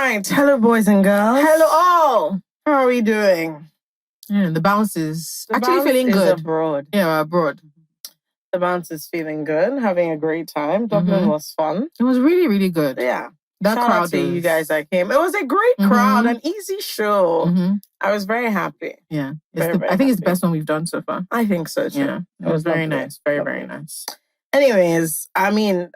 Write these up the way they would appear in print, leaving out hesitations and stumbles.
right. Hello, boys and girls. Hello, all. How are we doing? Yeah, the bounce is actually feeling good. Abroad. Yeah, we're abroad. The bounce is feeling good. Having a great time. Dublin was fun. It was really, really good. Yeah. That Shout crowd out to you guys that came. It was a great crowd, an easy show. I was very happy. Yeah. I think it's the best one we've done so far. I think so too. Yeah. It was very nice. Very, very nice. Anyways, I mean,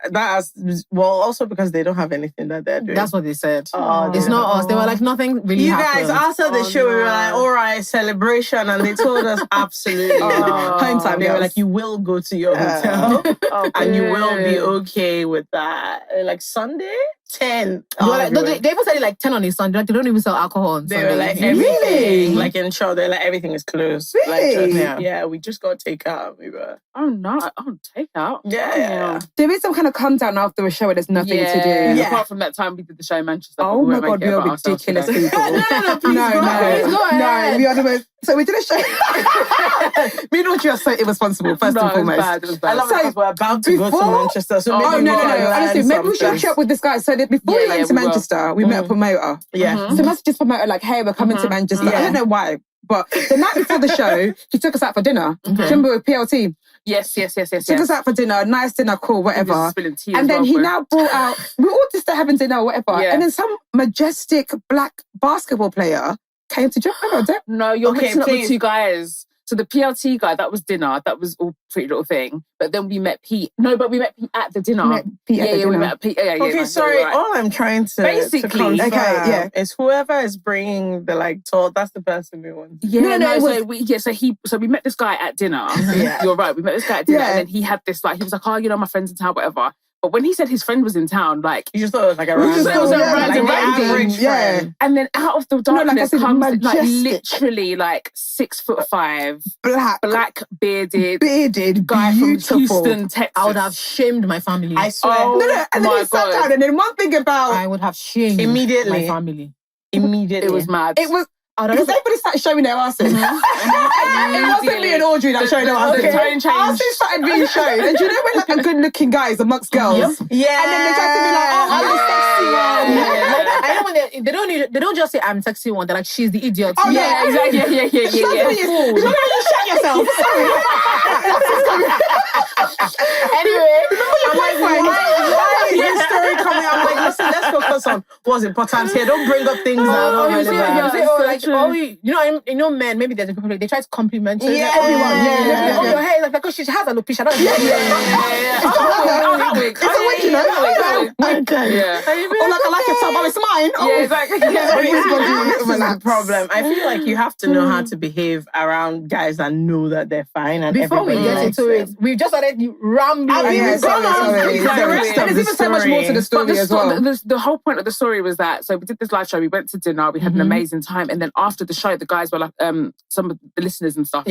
also because they don't have anything that they're doing. That's what they said. Oh, it's not us. They were like, nothing really happened. You guys, after the show, we were like, all right, celebration. And they told us absolutely home time. They were like, you will go to your hotel and you will be okay with that. Like Sunday? 10. They even said it like 10 on a Sunday. Like they don't even sell alcohol on Sunday. They were like, everything. Like in show, they're like, everything is closed. Really? Like, we just got takeout. We were. Oh, no. Oh, takeout? Yeah. There is some kind of come down after a show where there's nothing to do. Yeah. Apart from that time we did the show in Manchester. Oh my God, we are ridiculous people. No, please go ahead. No, we are the most. So we did a show. Me and Audrey are so irresponsible, first and foremost. It was bad. I love it because we're about to go to Manchester. So maybe honestly, maybe we should catch up with this guy. So before we went to Manchester, we met a promoter. Yeah. So messages promoter like, hey, we're coming to Manchester. I don't know why, but the night before the show, he took us out for dinner. Remember with PLT? Yes. Took us out for dinner, nice dinner, cool, whatever. And then he now brought out, we all just having dinner or whatever. Yeah. And then some majestic black basketball player came to jump over. No, you're mixing up with two guys. So the PLT guy, that was dinner. That was all pretty little thing. But then we met Pete. No, but we met Pete at the dinner. We met Pete. Okay, sorry. Right. All I'm trying to basically confirm is whoever is bringing the tour. That's the person we want. Yeah, So we met this guy at dinner. You're right. We met this guy at dinner, and then he had this he was like, oh, my friend's in town, whatever. But when he said his friend was in town, you just thought it was like a random. It was a random average friend. And then out of the darkness comes literally 6'5", black bearded guy beautiful. From Houston, Texas. I would have shamed my family. I swear. And then he sat down, and then one thing about I would have shamed immediately my family. Immediately, it was mad. It was. Because everybody started showing their asses. It wasn't me and Audrey that showed their asses. Asses started being shown. And do you know when a good-looking guy is amongst girls? Yeah. And then they try to be like, I'm the sexy one. I know when they don't just say I'm sexy one. They're like, she's the idiot. Oh yeah, exactly. Yeah. You know when you shut yourself. Anyway, I'm like, why is this story coming? I'm like, listen, let's focus on what's important here. Don't bring up things that are not relevant. You know, men, maybe there's people they try to compliment you. Yeah. Everyone. Your hair is like, oh, she has a alopecia. It's a wig, you know. Or like, I like your top, but it's mine. Yeah, exactly. That's the problem. I feel like you have to know how to behave around guys that know that they're fine. And before we get into it, we've just started rambling. There's even so much more to the story as well. The whole point of the story was that, so we did this live show, we went to dinner, we had an amazing time, and then after the show, the guys were like, some of the listeners and stuff,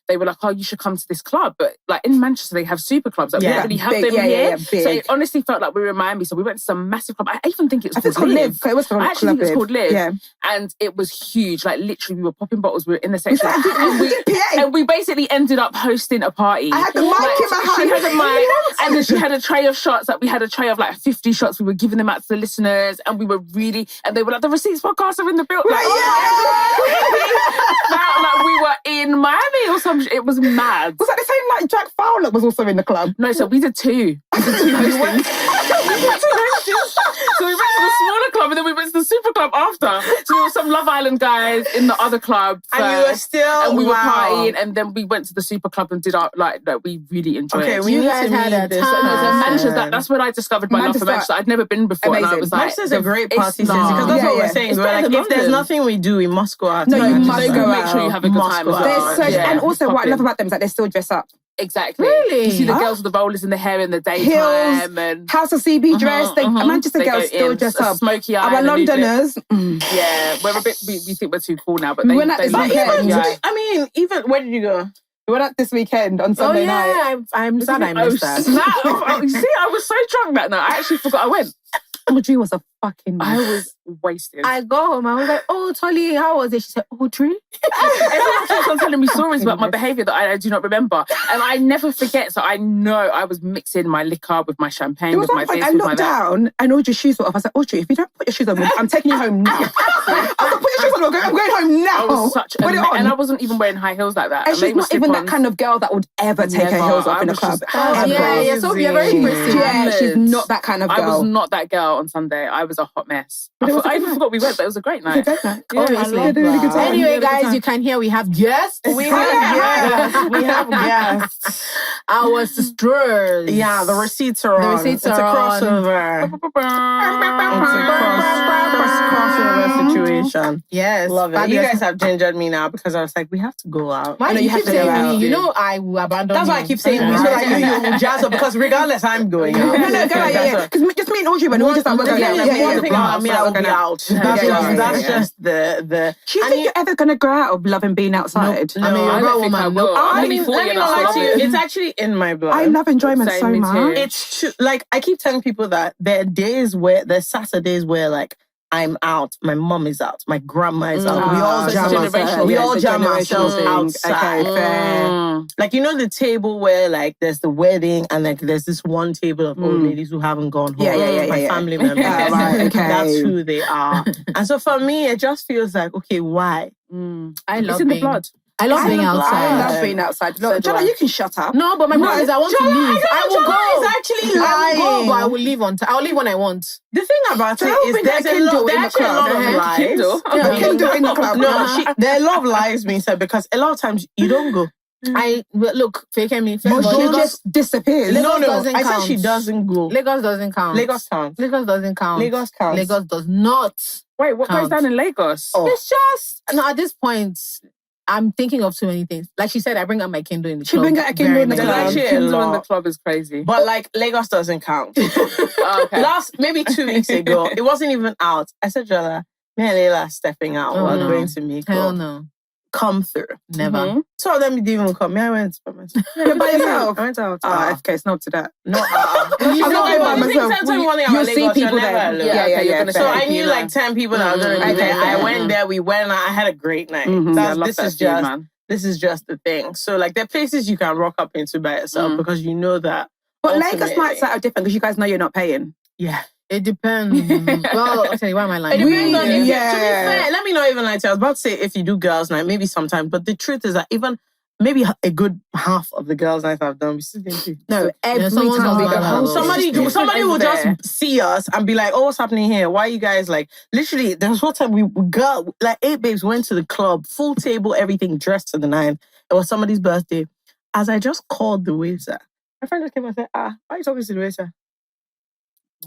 they were like, oh, you should come to this club. But in Manchester, they have super clubs. We don't really have them here. So it honestly felt like we were in Miami. So we went to some massive club. I even think it was called Live. It was I actually think it was called Live. Yeah. And it was huge. Literally, we were popping bottles. We were in the section. And we basically ended up hosting a party. I had the mic in my hand. She had a mic. And then she had a tray of shots. We had a tray of 50 shots. We were giving them out to the listeners. And we were really... And they were like, the Receipts podcast are in the building. Felt like we were in Miami or something. It was mad. Was that the same Jack Fowler was also in the club? No, so we did two. We did two hostings. So we went to the smaller club and then we went to the super club after. So there were some Love Island guys in the other club. And you were still... And we were partying and then we went to the super club and did our... we really enjoyed it. Okay, you guys had a time. So Manchester, that's when I discovered my love for Manchester. I'd never been before. Amazing. And I was like... Manchester's a great party city because that's what we're saying. We're like, if there's nothing we do, we must go out. No, you must go out. Make sure you have a good time. And also what I love about them is that they still dress up. Exactly. Really? You see the girls with the rollers in the hair in the daytime. And House of CB dress. Manchester girls still dress up. Smoky eye. Our Londoners. Yeah, we're a bit... We think we're too cool now, but they went out this weekend. Even... Where did you go? We went out this weekend on Sunday night. I'm sad I missed that. You see, I was so drunk that night. I actually forgot I went. Audrey was a fucking mess. I was wasted. I got home. I was like, "Oh, Tolly, how was it?" She said, "Audrey." Everyone keeps on telling me stories about my behaviour that I do not remember, and I never forget. So I know I was mixing my liquor with my champagne, with my this, I with my looked that. down and Audrey's shoes were off. I was like, "Audrey, if you don't put your shoes on, I'm taking you home now." I was like, "Put your shoes on, I'm going home now." I was such a and I wasn't even wearing high heels like that. And she's not even that kind of girl that would ever take her heels off in a club. Yeah, Sophia, very pretty. Yeah, she's not that kind of girl. I was not that girl on Sunday. I was a hot mess. I even forgot we went, but it was a great night. Anyway, guys, you can hear we have guests. We have guests. Our sisters. Yeah, the receipts are on. It's a crossover. It's a crossover situation. Yes. Love it. You guys have gingered me now because I was like, we have to go out. I know you keep saying we. You know I will abandon That's why I keep saying we. So like you will jazz up because regardless, I'm going out. No, because just me and Audrey, but no one just like, we're going out. Me, I will be out. That's just the. Do you think you're ever going to grow out of loving being outside? No, I don't think I will. I mean, let me not lie to you. It's actually in my blood. I love enjoyment so much. It's true. Like, I keep telling people that there are days where, there's Saturdays where, like, I'm out, my mom is out, my grandma is out. We all jam ourselves outside. Okay, fair. Like, you know the table where, like, there's the wedding and, like, there's this one table of old ladies who haven't gone home. My family members. Right, okay. That's who they are. And so for me, it just feels like, okay, why? I love it's in the blood. I love being outside. I love being outside. No, Jola, you can shut up. No, but my problem is I want to leave. I will go. Is actually lying. I will go, but I will leave on time. I'll leave when I want. The thing about it is there's a lot of lies. Kindle in the club. No, there are a lot of lies being said because a lot of times you don't go. Look, fake me. But she just disappears. No, I said she doesn't go. Lagos doesn't count. Lagos counts. Lagos doesn't count. Lagos counts. Lagos does not. Wait, what goes down in Lagos? It's just at this point. I'm thinking of too many things. Like she said, I bring up my Kindle in the club. She bring out a Kindle in the club. Kindle in the club is crazy. But like Lagos doesn't count. Okay. Maybe 2 weeks ago, it wasn't even out. I said, Jola, me and Layla stepping out. We're going to make Hell no. Come through. Never. Some of them didn't even come. Me, I went by myself. By yourself? I went out. FK, it's not to that. No. I'm not by myself. You'll see people there. Yeah. So I knew like 10 people that were going to be there. I went there. We went out. I had a great night. This is just the thing. So like there are places you can rock up into by yourself because you know that. But Lagos nights are different because you guys know you're not paying. Yeah. It depends. Well, I'll tell you, why am I lying? It depends on you. To be fair, let me not even lie to you. I was about to say if you do girls' night, maybe sometimes. But the truth is that even maybe a good half of the girls' nights I've done, we still didn't do. No, every time we go home. Somebody will just see us and be like, oh, what's happening here? Why are you guys like, literally, there was one time we got, like 8 babes went to the club, full table, everything, dressed to the nines. It was somebody's birthday. As I just called the waiter, my friend just came and said, why are you talking to the waiter?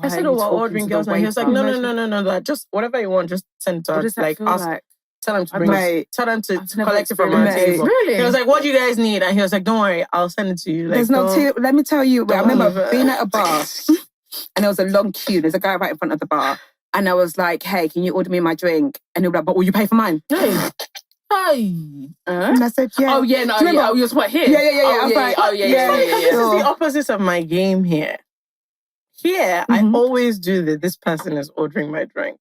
I said, we're ordering girls night. He was like, no, just whatever you want, just send it to us. Like, tell them to bring it. Tell them to collect it from our table. Really? He was like, what do you guys need? And he was like, don't worry, I'll send it to you. Like, let me tell you, I remember being at a bar and there was a long queue. There's a guy right in front of the bar. And I was like, hey, can you order me my drink? And he was like, but will you pay for mine? Hey. And I said, yeah. Oh, yeah, no, yeah. You was what, here? Yeah. I was like, This is the opposite of my game here. Here, I always do that. This person is ordering my drink.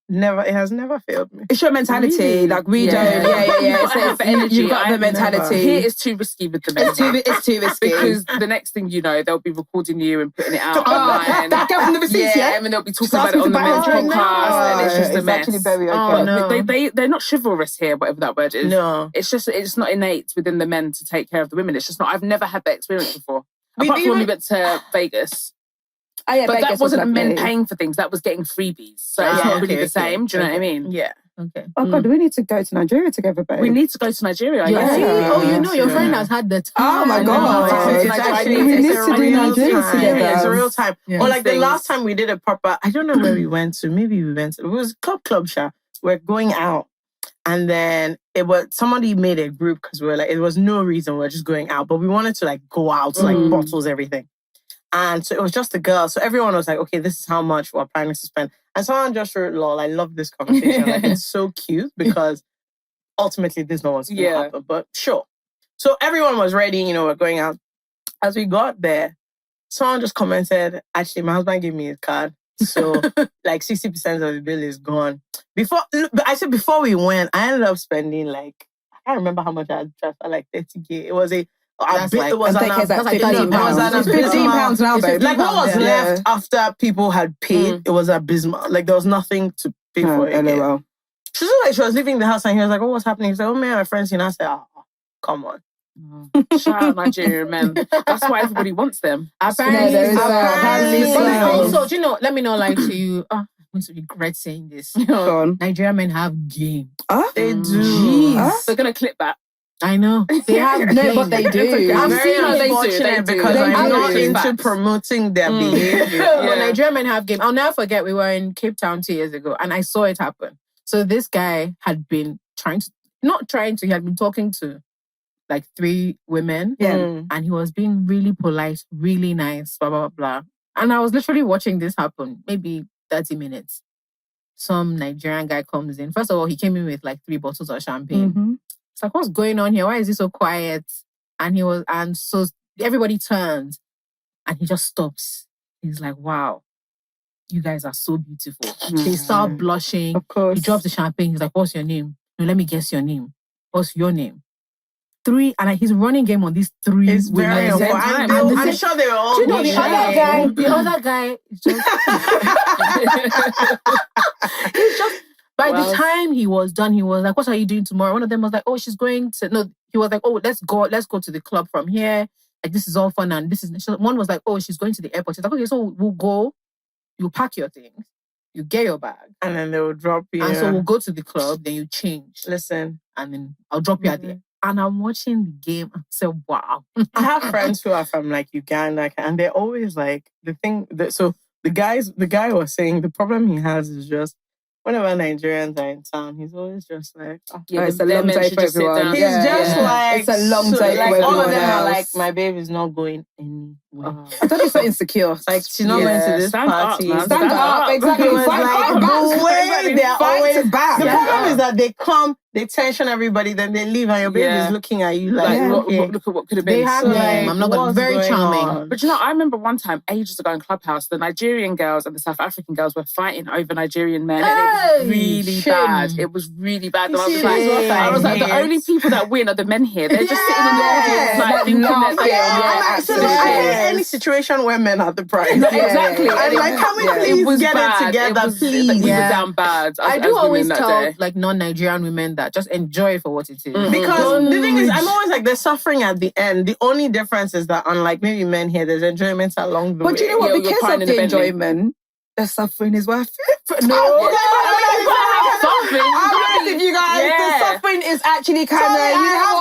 It has never failed me. It's your mentality. Really? Like we don't. Yeah. It's energy. You've got the mentality. Here is too risky with the men. It's too risky because the next thing you know, they'll be recording you and putting it out online. That girl from the receipts, and then they'll be talking about it on the men's podcast, and it's just a mess. Actually very okay. They're not chivalrous here, whatever that word is. No, it's not innate within the men to take care of the women. It's just not. I've never had that experience before. Apart from when we went to Vegas. But Vegas that wasn't men paying for things. That was getting freebies. So it's not really the same. Do you know what I mean? Yeah. Okay. Oh God, we need to go to Nigeria together, babe. We need to go to Nigeria. Yeah. Your friend has had the time. Oh my God. We need to do Nigeria together. It's a real time. Yeah. Or like the last time we did a proper, I don't know where we went to. Maybe we went to, it was Club Sha. We're going out. And then somebody made a group because we were like, it was no reason, we're just going out. But we wanted to like go out, like bottles, everything. And so it was just the girls. So everyone was like, okay, this is how much we're planning to spend. And someone just wrote, lol, I love this conversation. Like, it's so cute because ultimately this is not what's going to happen. But sure. So everyone was ready, we're going out. As we got there, someone just commented, actually, my husband gave me his card. So like 60% of the bill is gone. Before we went, I ended up spending like, I can't remember how much I had transferred, like 30K. It was it was £15 now, babe. Like what was left after people had paid, it was abysmal. Like there was nothing to pay for it. LOL. She was like, she was leaving the house and he was like, oh, what's happening? He said, oh, me and my friends, I said, oh, come on. Shout out Nigerian men. That's why everybody wants them. Apparently. Also, do you know, let me not lie to you. I'm going to regret saying this. Nigerian men have game. They do. Jeez. They're going to clip that. I know. They have no, but they do. I'm seeing unfortunate because I'm not into promoting their behavior. Nigerian men have game. I'll never forget, we were in Cape Town 2 years ago and I saw it happen. So this guy had been he had been talking to like 3 women. Yeah. And he was being really polite, really nice, blah, blah, blah. And I was literally watching this happen, maybe 30 minutes. Some Nigerian guy comes in. First of all, he came in with like 3 bottles of champagne. Mm-hmm. It's like, what's going on here? Why is he so quiet? And so everybody turns and he just stops. He's like, wow, you guys are so beautiful. They start blushing. Of course. He drops the champagne. He's like, what's your name? No, let me guess your name. What's your name? 3, and he's running game on these 3 it's women. I'm sure they were all. Do you know the other guy is just he's just by the time he was done, he was like, what are you doing tomorrow? One of them was like, oh, she's going to he was like, oh, let's go to the club from here. Like this is all fun and this is one was like, oh, she's going to the airport. She's like, okay, so we'll go, you pack your things, you get your bag. And then they will drop you. And so we'll go to the club, then you change. Listen. And then I'll drop you at the end. And I'm watching the game and say, wow. I have friends who are from like Uganda and they're always like, the guy was saying the problem he has is just whenever Nigerians are in town, he's always just like, it's a long day for everyone. He's just like, it's a long day for everyone. All of them are like, my babe is not going anywhere. I don't be so insecure. Like, she's not going to this party. Stand up, exactly. Fight back. The problem is that they come, they tension everybody, then they leave and your baby is looking at you like, look at what could have been. They have game. I'm not going to very charming. But you know, I remember one time, ages ago in Clubhouse, the Nigerian girls and the South African girls were fighting over Nigerian men. And it was really bad. It was really bad. And I was like, the only people that win are the men here. They're just sitting in the audience, like, thinking that I any situation where men are the prize. Exactly. And like, can we please get it together, please? We were down bad. I do always tell like non-Nigerian women that just enjoy it for what it is. Because the thing is, I'm always like, they're suffering at the end. The only difference is that unlike maybe men here, there's enjoyment along the way. But you know what? Because of the enjoyment, the suffering is worth it. No, if you guys, the suffering is actually kind of,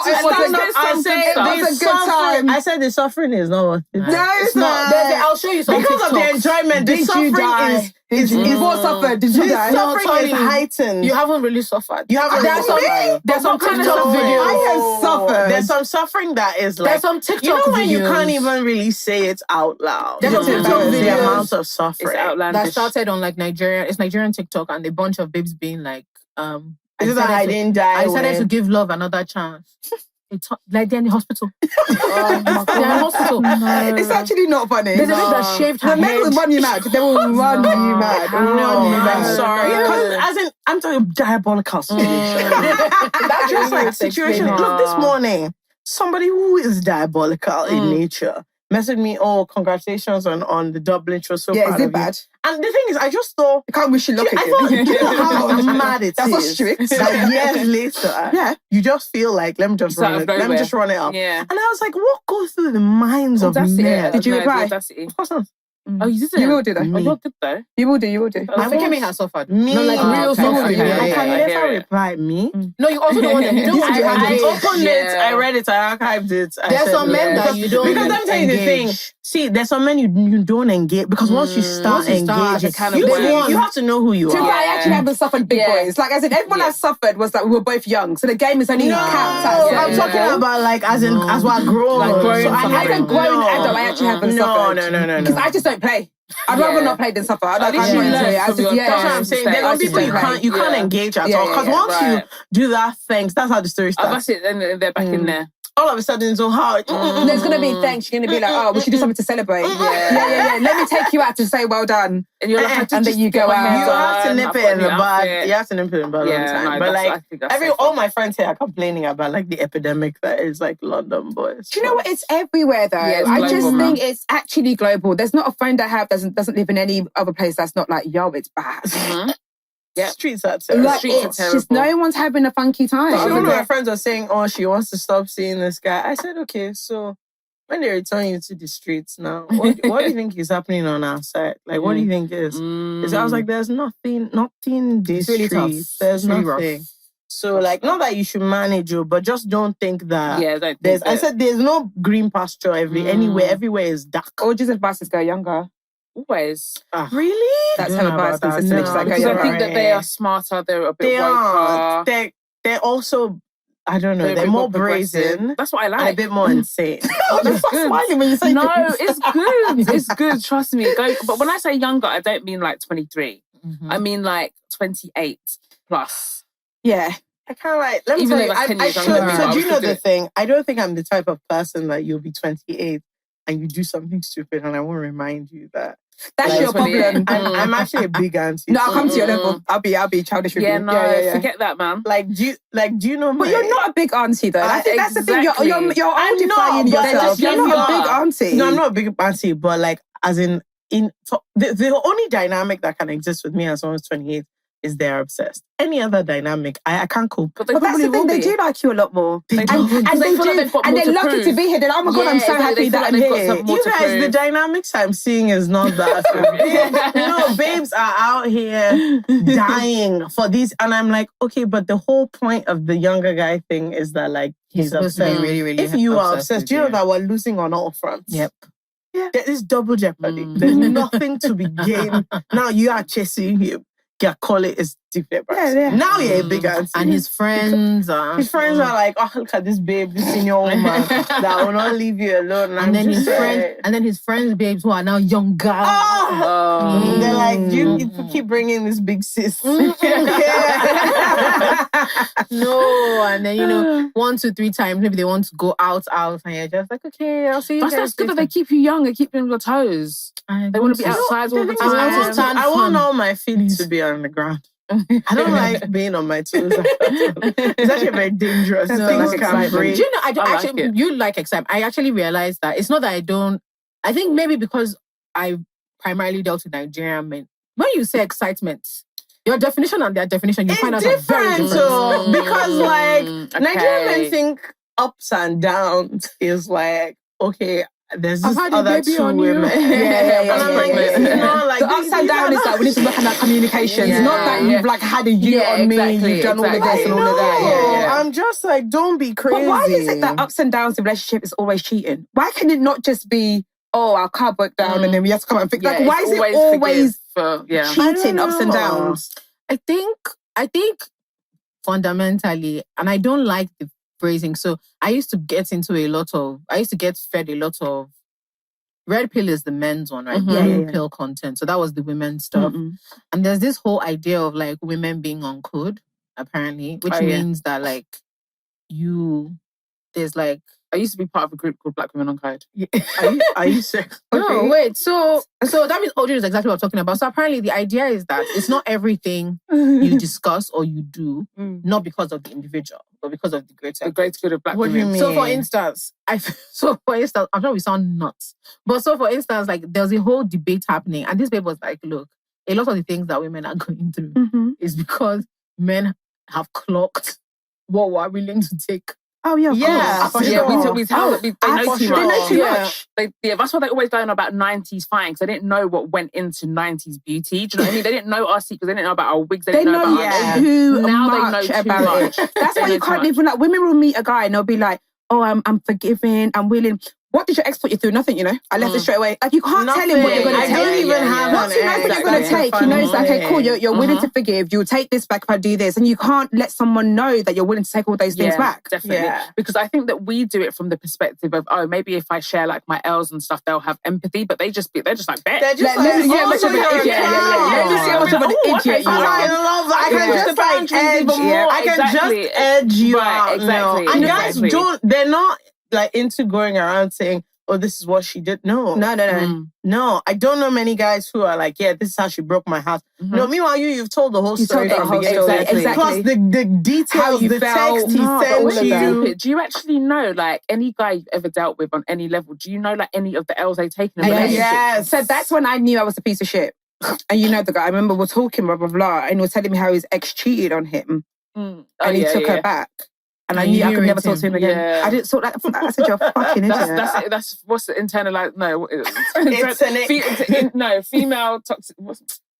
it's a good time. I said the suffering is not worth it. No, it's not. I'll show you something. Because of the enjoyment, the suffering is what suffered? Did you die? Suffering is heightened. You haven't really suffered. You haven't. There's some TikTok videos. I have suffered. There's some suffering that is like. There's some TikTok videos. You know when you can't even really say it out loud. There's some TikTok videos. The amount of suffering that started on like Nigerian. It's Nigerian TikTok and a bunch of babes being like, I didn't die. I decided to give love another chance. Like they're in the hospital. They're in the hospital. No. It's actually not funny. There's a bitch that shaved her head. The men will run you mad. They will run you mad. I'm sorry. As in, I'm talking diabolical situation. That's just like situation. Look, this morning, somebody who is diabolical in nature messaged me, oh, congratulations on the Dublin show. So is it bad? And the thing is, I just thought... I can't wish you luck again. I thought, you know how mad it That's is. That's so strict. That years later, you just feel like, let me just run it up. Yeah. And I was like, what goes through the minds of men? Did you reply? Of course not. Oh, you didn't? You will do that. Oh, you're good though. You will do. I think me has suffered. Me? No, like real suffering. I can never reply. Me? No, you also don't want to. You don't want to I opened it, I read it, I archived it. There's some men that you don't Because let me tell you the thing. See, there's some men you don't engage because once you start engaging, you have to know who you are. I actually haven't suffered big boys. Like, as in, everyone I suffered was that we were both young, so the game is only capped at. I'm talking about like as we're grown. So I haven't grown adult. I actually haven't suffered. No. Because I just don't play. I'd rather not play than suffer. That's what I'm saying. There are people you can't engage at all. Because once you do that thing, that's how the story starts. That's it. Then they're back in there. all of a sudden, so hard. There's going to be thanks. You're going to be like, oh, we should do something to celebrate. Yeah. Let me take you out to say well done. And you're like, and then you go out. You have to nip it in the bud. You have to nip it in the bud all the time. But like, all my friends here are complaining about like the epidemic that is like London boys. Do you know what? It's everywhere though. Yeah, I just think it's actually global. There's not a friend I have that doesn't live in any other place that's not like, yo, it's bad. Yeah, streets are terrible. Like, it's just no one's having a funky time. So one of my friends was saying, oh, she wants to stop seeing this guy. I said, okay, so when they return you to the streets now, what do you think is happening on our side? Like, what do you think is? I was like, there's nothing these really streets. There's really nothing. Rough. So, like, not that you should manage you, but just don't think that I said there's no green pasture anywhere. Everywhere is dark. Audrey's advice is go younger. Always. Really? That's her advice. Because I think that they are smarter, they're a bit woker. They're also, I don't know, they're more brazen. That's what I like. And a bit more insane. That's good. When you say it's good. It's good, trust me. But when I say younger, I don't mean like 23. I mean like 28 plus. Yeah. I kind of like, let me tell you, I should. So do you know the thing? I don't think I'm the type of person that you'll be 28 and you do something stupid and I won't remind you that. That's your problem. I'm actually a big auntie. No, I'll come to your level. I'll be childish with you. Yeah, forget that, man. Like, do you know? But you're not a big auntie, though. I think that's the thing. You're oldifying yourself. You're not a big auntie. No, I'm not a big auntie, but like, as in the only dynamic that can exist with me as someone who's 28 is they're obsessed. Any other dynamic, I can't cope. But that's the thing, they do like you a lot more. And they're lucky to be here. They're like, oh my God, I'm so happy that I'm here. You guys, the dynamics I'm seeing is not that. No, babes are out here dying for these. And I'm like, okay, but the whole point of the younger guy thing is that like, he's obsessed. Really, really if you are obsessed, do you know that we're losing on all fronts? Yep. Yeah. There is double jeopardy. There's nothing to be gained. Now you are chasing him. Yeah, call it is different. Yeah. Now you're a big auntie. And his friends are... His friends are like, oh, look at this babe, this senior woman that will not leave you alone. And then his friends' babes who are now younger. They're like, you keep bringing this big sis. No, and then, 1 to 3 times, maybe they want to go out, and you're just like, okay, I'll see you guys. That's good that they keep you young and keep you on your toes. They want to be outside all the time. I want all my feet to be on the ground. I don't like being on my toes. It's actually very dangerous. Things can break. Do you know, you like excitement. I actually realized that it's not that I don't. I think maybe because I primarily dealt with Nigerian men. When you say excitement, your definition and their definition, you find out are very different. So, because like Nigerian men think ups and downs is like, okay, there's this other 2 women. Yeah. And I'm like, the ups and downs is like we need to work on that communications. Not that you've like had a you on me, you've done all of this and all of that. I'm just like, don't be crazy. But why is it that ups and downs in relationship is always cheating? Why can it not just be, oh, our car broke down and then we have to come and fix it? Like, why is it always cheating, ups and downs? I think fundamentally, and I don't like the phrasing. So I used to get fed a lot of red pill is the men's one, right? Blue pill content. So that was the women's stuff. And there's this whole idea of like women being on code, apparently, which means that like there's like, I used to be part of a group called Black Women on Code. Are you serious? No, wait. So that means Audrey is exactly what I'm talking about. So apparently the idea is that it's not everything you discuss or you do, not because of the individual, but because of the greater good of Black women. What do you mean? So for instance, I'm sure we sound nuts. But so for instance, like there's a whole debate happening. And this paper was like, look, a lot of the things that women are going through is because men have clocked what we're willing to take. Oh, yeah. They know too much. That's why they always go on about 90s fine, because they didn't know what went into 90s beauty. Do you know what I mean? They didn't know our secrets. They didn't know about our wigs. They didn't know about now they know too much. That's why you can't even, like, women will meet a guy and they'll be like, oh, I'm forgiving, I'm willing. What did your ex put you through? Nothing, I left it straight away. Like, you can't tell him what you're going to take. I don't even have Once he knows what you're going to take, he knows that, okay, cool, you're willing to forgive. You'll take this back if I do this. And you can't let someone know that you're willing to take all those things back. Definitely. Yeah. Because I think that we do it from the perspective of, oh, maybe if I share like my L's and stuff, they'll have empathy. But they're just like, bet. They're just like, let me see how much of an idiot you are. I can just like edge. I can just edge you out. Exactly. And guys don't, they're not like into going around saying, oh, this is what she did. No. No, I don't know many guys who are like, yeah, this is how she broke my heart. No, meanwhile, you've told the whole story from the beginning. Exactly. Plus the details, how you text he sent you. Do you actually know, like, any guy you've ever dealt with on any level? Do you know, like, any of the L's they've taken? Yes. So that's when I knew I was a piece of shit. And you know the guy, I remember we're talking, blah, blah, blah, and he was telling me how his ex cheated on him. And he took her back. And I knew I could never talk to him again. Yeah. I didn't sort that. I said, you're fucking idiot. That's what's the internalized? No, female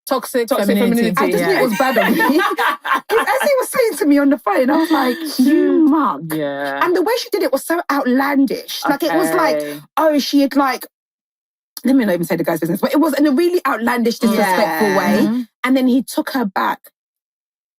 toxic femininity. I just knew it was bad on me. As he was saying to me on the phone, I was like, you mug. Yeah. And the way she did it was so outlandish. Like, it was like, oh, she had like, let me not even say the guy's business, but it was in a really outlandish, disrespectful way. And then he took her back.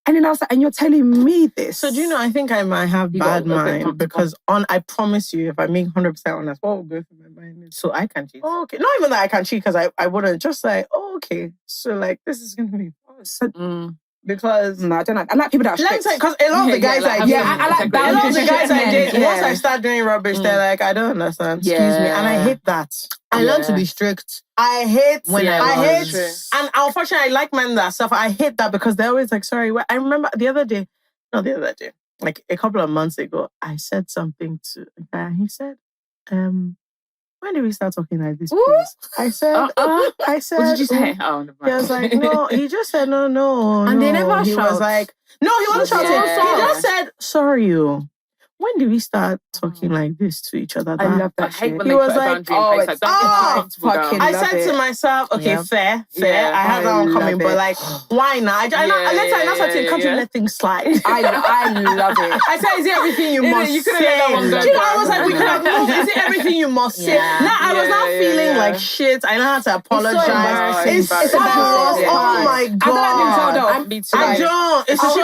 And then I was like, and you're telling me this? So do you know, I think I might have bad mind because I promise you, if I'm being 100% honest, what will go through my mind is, so I can cheat. Oh, okay. Not even that I can cheat because I wouldn't. Just like, oh, okay. So like, this is going to be fun. So, because... No, I don't like... I like people that are strict. Because a lot of the guys I like boundaries. A lot of the guys I date, once I start doing rubbish, they're like, I don't understand. Excuse me. And I hate that. I learned to be strict. I hate, and unfortunately, I like men that stuff. I hate that because they're always like, sorry. I remember like a couple of months ago, I said something to a guy. He said, when did we start talking like this, please? I said, what did you say? Oh, never mind. He was like, no, he just said, no. And they never He was like, no, he wasn't shouting. He just said, sorry, you. When did we start talking like this to each other? I love that shit. He was like, I said to myself, okay, fair. Yeah, I have that one coming, but like, why not? I can't you let things slide? I love it. I said, is it everything you must say? I was like, we could have moved. Is it everything you must say? Now I was not feeling like shit. I know how to apologize. It's oh my God. I don't. It's so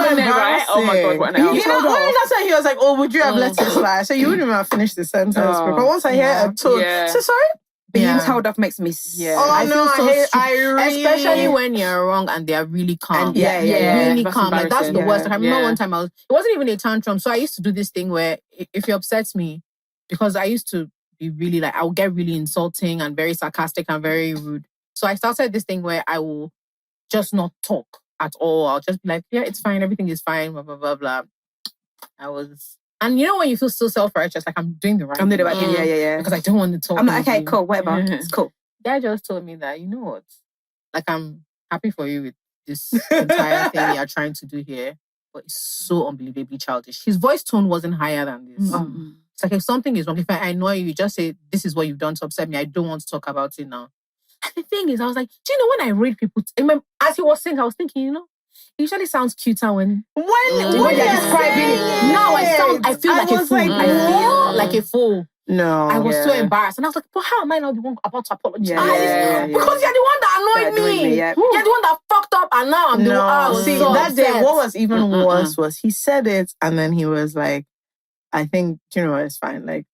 embarrassing. Oh my God, what an You know, that's why he was like, oh, would you have let it slide? So you wouldn't even have finished the sentence. But once I hear a tone, so sorry? Being told off makes me I really... Especially when you're wrong and they are really calm. Really calm. Like, that's the worst. Like, I remember one time it wasn't even a tantrum. So I used to do this thing where if you upset me, because I used to be really like, I would get really insulting and very sarcastic and very rude. So I started this thing where I will just not talk at all. I'll just be like, yeah, it's fine. Everything is fine. Blah, blah, blah, blah. And you know when you feel so self-righteous, like I'm doing the right thing. Yeah. Because I don't want to talk. I'm like, okay, cool, whatever. It's cool. Dad just told me that, you know what? Like, I'm happy for you with this entire thing you're trying to do here, but it's so unbelievably childish. His voice tone wasn't higher than this. It's like, if something is wrong, if I annoy you, just say, this is what you've done to upset me. I don't want to talk about it now. And the thing is, I was like, do you know when I read people, as he was saying, I was thinking, you know, it usually sounds cuter when you're describing it. Now I feel like a fool. I feel like a fool. No. I was so embarrassed. And I was like, but how am I not the one about to apologize? Because you're the one that annoyed me. You're the one that fucked up and now I'm the one. See, that day, what was even worse was he said it and then he was like, I think, you know, it's fine. Like,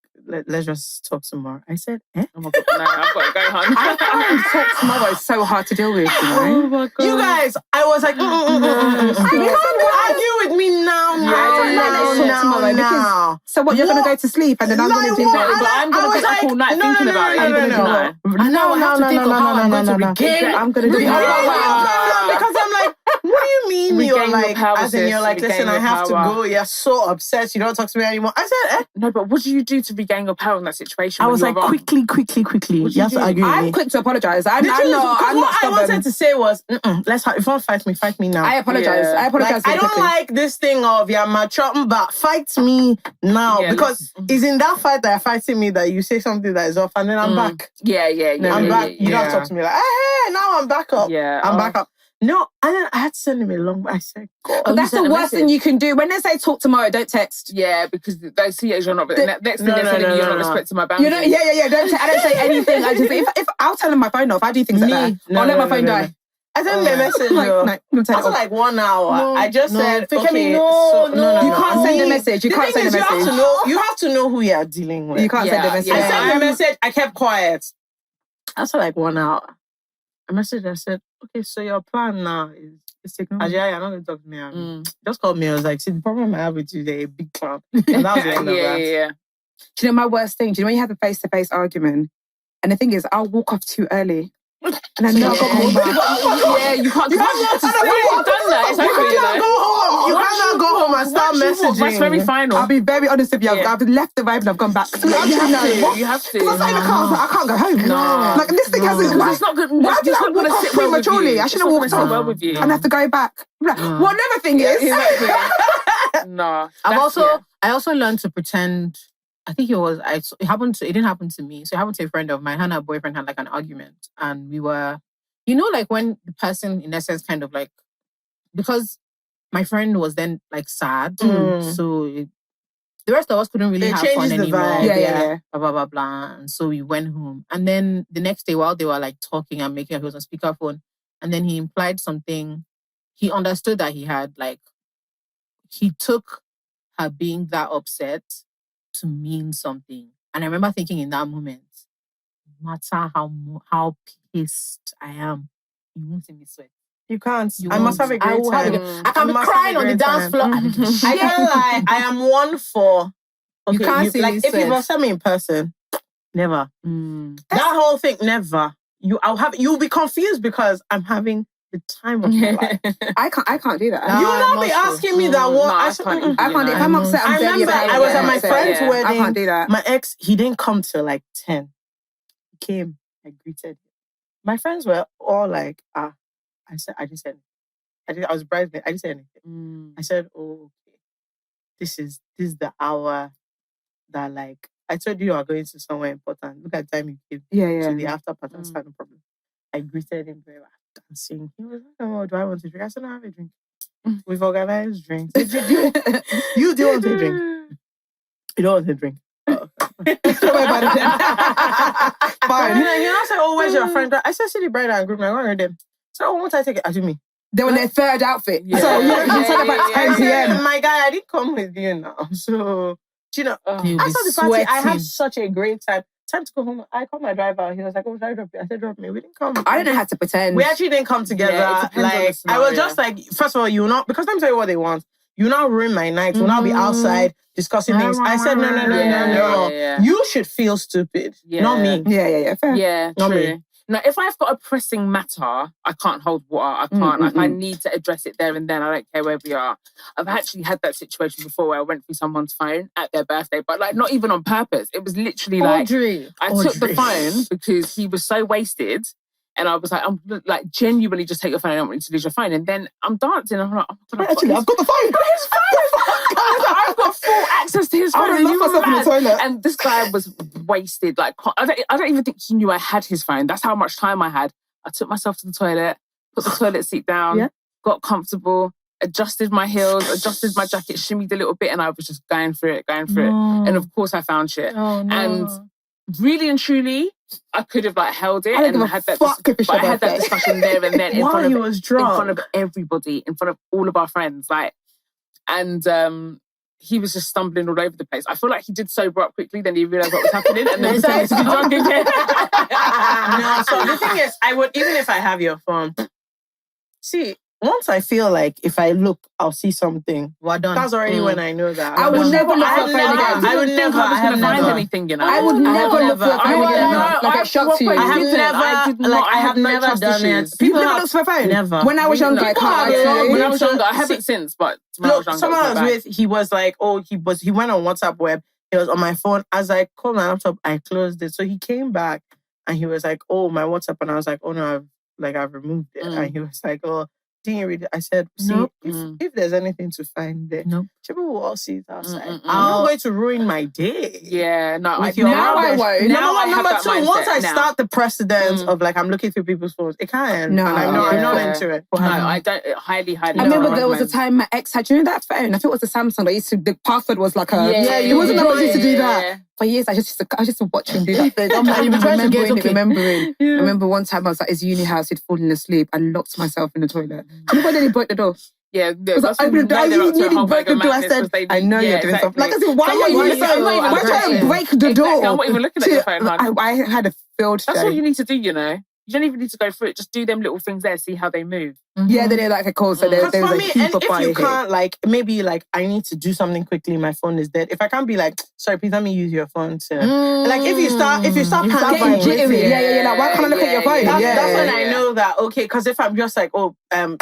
let's just talk some more. I said, eh? Oh my God, no, I've got to go home. I find talk tomorrow is so hard to deal with, you know? Oh my God. You guys, I was like, you can't argue with me now. So what, you're going to go to sleep and then I'm going to do that? But I'm going to get up all night thinking about it. And now I have to think of how I'm going to regain. I'm going to do that. Because I'm like, what do you mean you're like, as in you're like, listen, I have to go. You're so upset. You don't talk to me anymore. I said, eh? No, but what do you do to regain your power in that situation? I was like, quickly. You have to argue with me. I'm quick to apologize. I'm not what I wanted to say was, let's if you want to fight me now. I apologize. I apologize. Like, I don't like this thing of you're mature, but fight me now because it's in that fight that you're fighting me that you say something that is off, and then I'm back. I'm back. You don't have to talk to me like, hey, now I'm back up. I'm back up. No, and then I had to send him a long. I said, God. But that's the worst thing you can do. When they say talk tomorrow, don't text. Yeah, because they see it as you're not. Next thing they're telling you, you're not respecting my boundaries. You know, I don't say anything. I just if I'll tell them my phone off. I do things like that. I'll let my phone die. I sent him a message. After like 1 hour, I just said, okay, no. You can't send a message. You can't send a message. You have to know who you are dealing with. You can't send a message. I sent a message. I kept quiet. After like 1 hour, I messaged. I said, okay, so your plan now is to ignore me. You're not going to talk to me. Just call me. I was like, see, the problem I have with you, they're a big clown. And that was the end of that. Do you know my worst thing? Do you know when you have a face-to-face argument? And the thing is, I'll walk off too early. And I know I've got to come back. Yeah, you can't. You cannot go home. You cannot go home and start messaging. That's very final. I'll be very honest with you. I've left the vibe and I've gone back. You have to. Because I was in the car, I was like, I can't go home. No. Like, this thing hasn't... It's not good. Why did I walk off prematurely? I should have walked off. Well with you. And I have to go back. Well, another thing is... No. I also learned to pretend... I think it didn't happen to me. So it happened to a friend of mine. Her and her boyfriend had like an argument. And we were, like when the person in essence kind of like, because my friend was then like sad. So the rest of us couldn't really have fun anymore. Yeah. Blah, blah, blah, blah. And so we went home. And then the next day while they were like talking and making up, he was on speakerphone. And then he implied something. He understood that he took her being that upset to mean something. And I remember thinking in that moment, no matter how pissed I am, you won't see me sweat. You can't. I must have a great time. I can be crying on the dance floor. I can't lie. I am one for... Okay, you can't see me if you must have me in person, never. That whole thing, never. You'll be confused because I'm having the time of my life. I can't do that. You will not be asking me that. What? I can't do that. If I'm upset, I remember I was at my friend's wedding. I can't do that. My ex, he didn't come till like 10. He came. I greeted him. My friends were all like, I didn't say anything. I was bridesmaid. I didn't say anything. I said, oh, okay. This is the hour that like, I told you are going to somewhere important. Look at the time you came. Yeah. To the after party, no problem. I greeted him very well. Dancing. He was like, oh, do I want to drink? I said, no, have a drink. We've organized drinks. You do want to drink? You don't want to drink? Oh. Don't worry about it. Fine. You know, say, oh, where's your friend? I said, see the bride and groom. I'm going with them. So, oh, won't I take it? I do me. They were in their third outfit. Yeah. So, you talk about 10 p.m. My guy, I didn't come with you now. So, you know, after the party, I had such a great time. Time to go home. I called my driver. He was like, oh, should I drop you? I said, drop me. We didn't come. I didn't know how to pretend. We actually didn't come together. Like, I was just like, first of all, you not, because let me tell you what they want. You not ruin my night. We'll not be outside discussing things. I said, no. You should feel stupid. Not me. Yeah. Fair. Yeah, not true. me. Now, if I've got a pressing matter, I can't hold water. I can't. Like, I need to address it there and then. I don't care where we are. I've actually had that situation before where I went through someone's phone at their birthday, but like not even on purpose. It was literally like Audrey. I took the phone because he was so wasted. And I was like, I'm like, genuinely just take your phone. I don't want you to lose your phone. And then I'm dancing. And I'm like, oh my God, I've got the phone. His phone. I've got full access to his phone. I love myself in the toilet. And this guy was wasted. Like, I don't even think he knew I had his phone. That's how much time I had. I took myself to the toilet, put the toilet seat down, got comfortable, adjusted my heels, adjusted my jacket, shimmied a little bit, and I was just going for it. And of course, I found shit. Oh, no. And really and truly, I could have like held it and had that. But I had that discussion there and then in front of everybody, in front of all of our friends, like, and he was just stumbling all over the place. I feel like he did sober up quickly, then he realised what was happening, and then he started to be drunk again. No, so the thing is, I would, even if I have your phone, see, once I feel like if I look, I'll see something. Well done. That's already when I know that. I would never look for a phone again. I would never. I have find never anything, you know. I would never look for a phone again. Like it shocks you. I have never done it. People never look for a phone. Never. When I was younger, I can't. When I was younger, I haven't since. But look, someone I was with, he was like, he went on WhatsApp web. He was on my phone. I was like, call my laptop. I closed it. So he came back and he was like, oh, my WhatsApp. And I was like, oh no, I've removed it. And he was like, oh. Didn't you read it? I said, see, if there's anything to find there, people will all see it outside. I'm not going to ruin my day. Yeah, no. Now I won't. Number two, once I start the precedence of like, I'm looking through people's phones, it can't. No, I'm not into it. No, I don't. Highly. I remember there was a time my ex had, you know that phone? I think it was the Samsung that the password was like a... it wasn't that I used to do that. For years, I just used to watch him do that thing. I'm like, remembering. I remember one time I was at his uni house, he'd fallen asleep. I locked myself in the toilet. You know, then he broke the door. Yeah, I nearly broke the door. I said, I know you're doing something. Like I said, why are you trying to break the door? I'm not even looking at your phone. I had a field day. That's what you need to do, you know. You don't even need to go through it. Just do them little things there, see how they move. Yeah, then they're like a call. So there's for a me, heap and of if fire you here. can't, like, maybe like I need to do something quickly, my phone is dead. If I can't be like, sorry, please let me use your phone to like if you start panicking, jittery. Yeah. Like, why can't I look at your phone? That's when I know that, okay, because if I'm just like,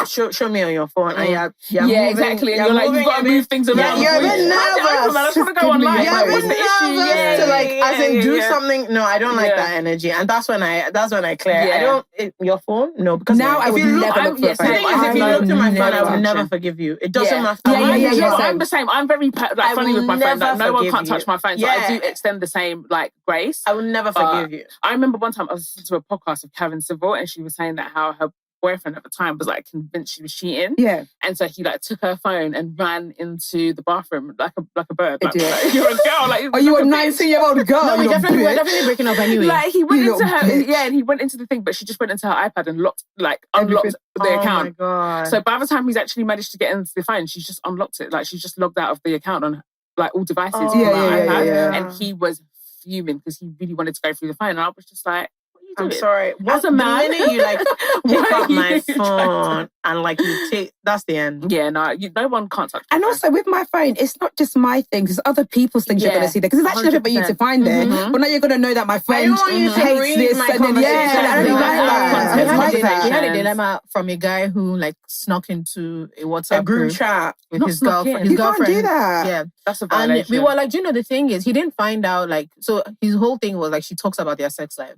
show me on your phone, and you're moving, exactly, and you're like, you've got to move things around. You're a bit nervous. I just want to go online. You're a bit nervous to like, as in do something. No, I don't like that energy, and that's when I clear. I don't your phone. No, because now I would never look for a phone. If you look through my phone, I will never forgive you. It doesn't matter. I'm the same. I'm very funny with my phone. Like, no one can't touch my phone, so I do extend the same like grace. I will never forgive you. I remember one time I was listening to a podcast of Karen Civil, and she was saying that how her boyfriend at the time was like convinced she was cheating. Yeah. And so he like took her phone and ran into the bathroom like a bird. Like, you're a girl. Like, are you a 19-year-old girl? No, we're definitely breaking up anyway. Like he went into her, and he went into the thing, but she just went into her iPad and unlocked the account. Oh my God. So by the time he's actually managed to get into the phone, she's just unlocked it. Like she's just logged out of the account on like all devices on her iPad. And he was fuming because he really wanted to go through the phone. And I was just like, I'm sorry. As a man, the minute you like pick up my phone and like you take, that's the end. Yeah, no one can't touch. And also with my phone, it's not just my things; it's other people's things you're going to see there because it's actually nothing for you to find there. But now you're going to know that my friend hates this, and then I don't like that. We had a dilemma from a guy who like snuck into a WhatsApp group chat with his girlfriend. You can't do that. Yeah, that's a violation. And we were like, you know, the thing is, he didn't find out. Like, so his whole thing was like, she talks about their sex life.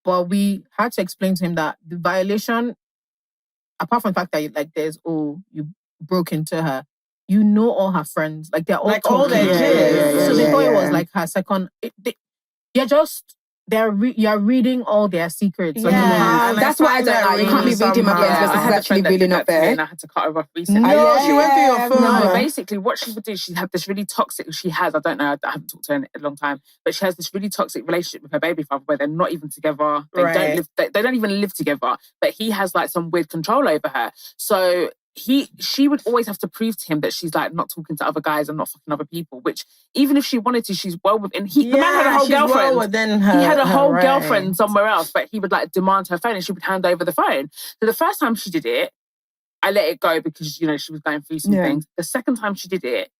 But we had to explain to him that the violation, apart from the fact that you broke into her, you know all her friends, like they're all like all their kids. So they thought it was like her second. You're reading all their secrets. Like, that's what I don't like. You can't be reading my friends because it's actually really not fair. And I had to cut her off recently. No, she went through your phone. No, basically what she would do, she had this really toxic, I don't know, I haven't talked to her in a long time, but she has this really toxic relationship with her baby father where they're not even together. They don't even live together, but he has like some weird control over her. So she would always have to prove to him that she's like not talking to other guys and not fucking other people, which even if she wanted to, she's well within. The man had a whole girlfriend. He had a whole girlfriend somewhere else, but he would like demand her phone and she would hand over the phone. So the first time she did it, I let it go because, you know, she was going through some things. The second time she did it,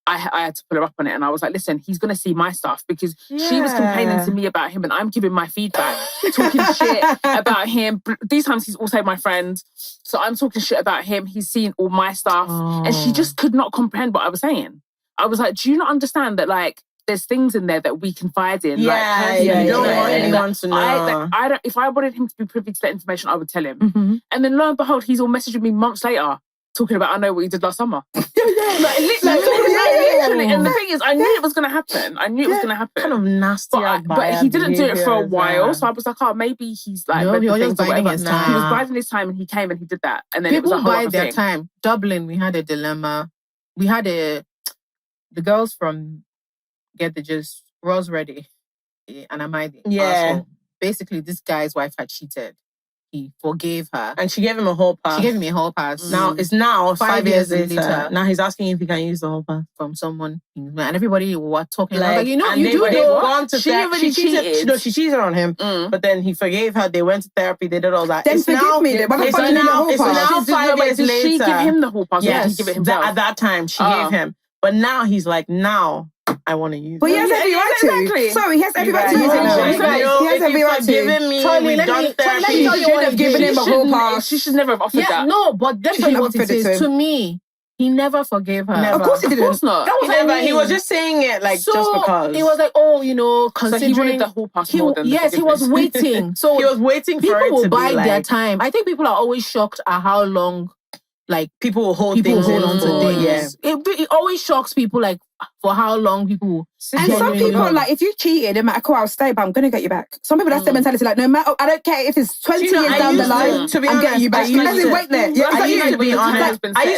I had to pull her up on it, and I was like, listen, he's going to see my stuff because she was complaining to me about him and I'm giving my feedback, talking shit about him. These times he's also my friend. So I'm talking shit about him. He's seeing all my stuff. And she just could not comprehend what I was saying. I was like, do you not understand that like there's things in there that we confide in? You don't want anyone to know. If I wanted him to be privy to that information, I would tell him. And then lo and behold, he's all messaging me months later. Talking about, I know what you did last summer. Literally. And the thing is, I knew it was going to happen. Kind of nasty. But he didn't do it for a while. So I was like, maybe he's like, he was just biding his time. He was biding his time and he came and he did that. And then people it was a whole bide their time. Dublin, we had a dilemma. We had the girls from Get the Gist, Rose Ready and Amadi. Yeah. Basically, this guy's wife had cheated. He forgave her. And she gave him a whole pass. She gave him a whole pass. Now, it's 5 years later. Now he's asking if he can use the whole pass. From someone. And everybody were talking like, you do. She cheated. No, she cheated on him. But then he forgave her. They went to therapy. They did all that. Then forgive me. It's now 5 years later. Did she give him the whole pass? Yes. Or did he give it himself? At that time, she gave him. But now he's like, I want to use it. But he has every right to. Exactly. Sorry, he has every right to use it. He has every right to. Tolly, let me tell you, should have given him a whole pass. She should never have offered that. No, but that's what it is. To me, he never forgave her. Of course he didn't. Of course not. He was just saying it like just because. He was like, considering. So he wanted the whole pass more than he was waiting. So he was waiting for it to be people will bide their time. I think people are always shocked at how long people will hold things on to things. Yeah. It always shocks people for how long people. And some people if you cheated, no matter cool, I'll stay, but I'm gonna get you back. Some people that's their mentality. Like no matter, I don't care if it's 20 years down the line. To be I'm honest, getting you back. He doesn't wait there. I used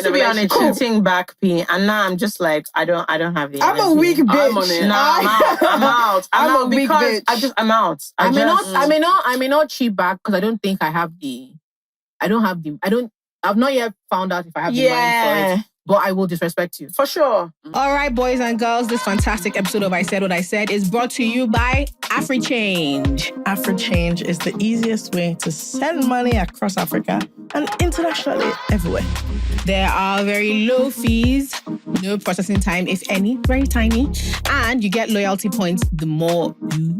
to be on a cheating back P, and now I'm just like I don't have the. I'm a weak bitch. I'm on it. I'm out. I'm a weak bitch. I'm out. I may not cheat back because I don't think I have the. I've not yet found out if I have the mind for it. but I will disrespect you. For sure. All right, boys and girls, this fantastic episode of I Said What I Said is brought to you by AfriChange. AfriChange is the easiest way to send money across Africa and internationally everywhere. There are very low fees, no processing time, if any, very tiny, and you get loyalty points the more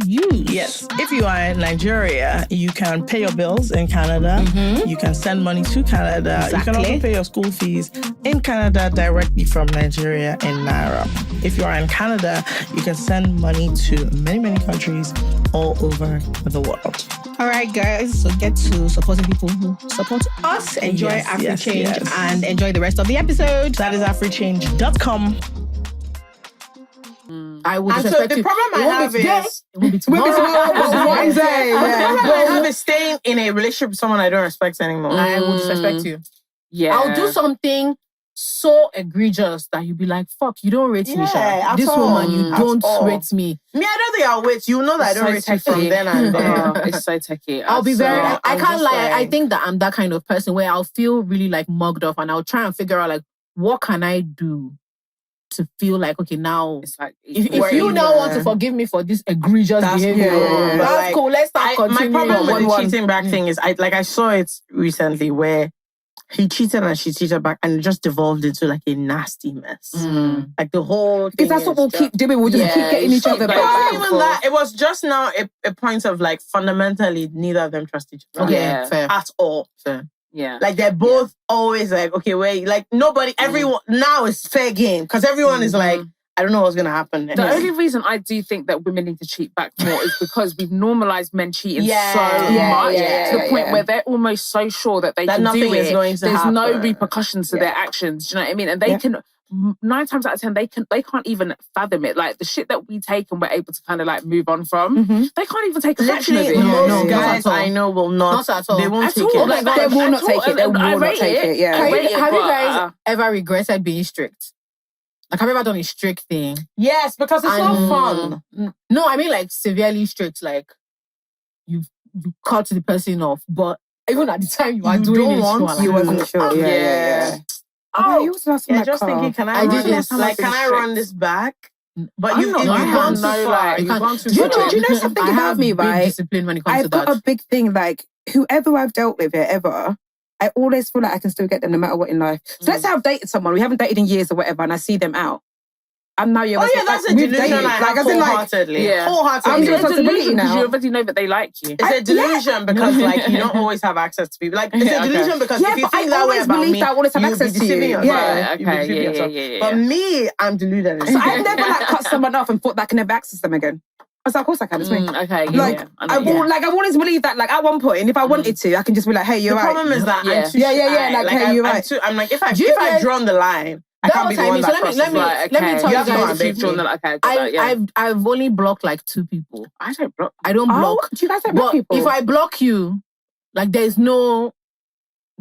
you use. Yes. If you are in Nigeria, you can pay your bills in Canada. You can send money to Canada. Exactly. You can also pay your school fees in Canada directly from Nigeria in Naira. If you are in Canada, you can send money to many, many countries all over the world. All right, guys, so get to supporting people who support us. Enjoy AfriChange and enjoy the rest of the episode. That is africhange.com. I will And so disrespect the you. problem I have is... It will be The problem I have tomorrow. is staying in a relationship with someone I don't respect anymore. I will disrespect you. Yeah. I'll do something so egregious that you'll be like, fuck, you don't rate me, Sha. at This all. woman, you At don't all. rate me. Me, I don't think I'll wait. You know that It's I don't so rate you from techie. then and there. It's so techie. I'll be very, I I'm can't just lie. I like- think that I'm that kind of person where I'll feel really like mugged off and I'll try and figure out like, what can I do to feel like, okay, now, It's like... if you now want to forgive me for this egregious That's behavior, cool, but that's like, cool. Let's start My continuing. problem with the One. cheating back thing is, I saw it recently where he cheated and she cheated back and it just devolved into like a nasty mess. Like the whole thing. Because that's what we'll keep doing. We'll just keep getting each other It back. wasn't even that. It was just now a point of like fundamentally neither of them trust each other. Okay, Yeah. fair. At all. Yeah. Like they're both always like, okay, wait, like nobody, everyone, now it's fair game because everyone is like, I don't know what's going to happen. The only reason I do think that women need to cheat back more is because we've normalized men cheating so much to the point where they're almost so sure that they That can nothing do is it. going to There's no happen. repercussions to their actions. Do you know what I mean? And they can 9 times out of 10 they can't even fathom it. Like the shit that we take and we're able to kind of like move on from, they can't even take a fraction of Literally, it. most not guys at all. I know will not. Not at all. They won't At take all. it. Like, They will not at take all. it. They will I not rate take it. Yeah. I rate it, Have you but, guys ever regretted being strict? Like, have you ever done a strict thing? Yes, because it's not fun. No, I mean like severely strict. Like you cut the person off, but even at the time you are doing don't it, want you are like, You wasn't sure. Yeah. Oh, you was last in yeah, my just car. thinking, can I I run did this? this. Like, can I run this back? But you've gone too far. You've gone too Do you far. know something I about have me, big right? discipline when it comes I've to got that. a big thing, like, whoever I've dealt with here ever, I always feel like I can still get them no matter what in life. So let's say I've dated someone, we haven't dated in years or whatever, and I see them out. I'm now your That's a delusion I have wholeheartedly. Wholeheartedly. I'm It's a responsibility delusion because now. you already know that they like you. It's a delusion because like you don't always have access to people. Like it's a delusion because if you but think I that way always about believe me, that I always have you'll access be to you. deceiving yourself. Yeah. Right, You'll be okay, deceiving yeah, yourself. yeah. But me, I'm deluded. So I've never like cut someone off and thought that I can never access them again. I was like, of course I can. It's me. Okay, Like I've always believed that. Like at one point, if I wanted to, I can just be like, "Hey, you're The right." problem is that I'm too yeah. Like, hey, you're right. I'm like, if I've drawn the line, I can't be the one that crosses. let me tell you guys. If you've drawn the line, okay, I've only blocked like 2 people. I don't block. I don't block. Oh, do you guys don't block But people? if I block you, like there's no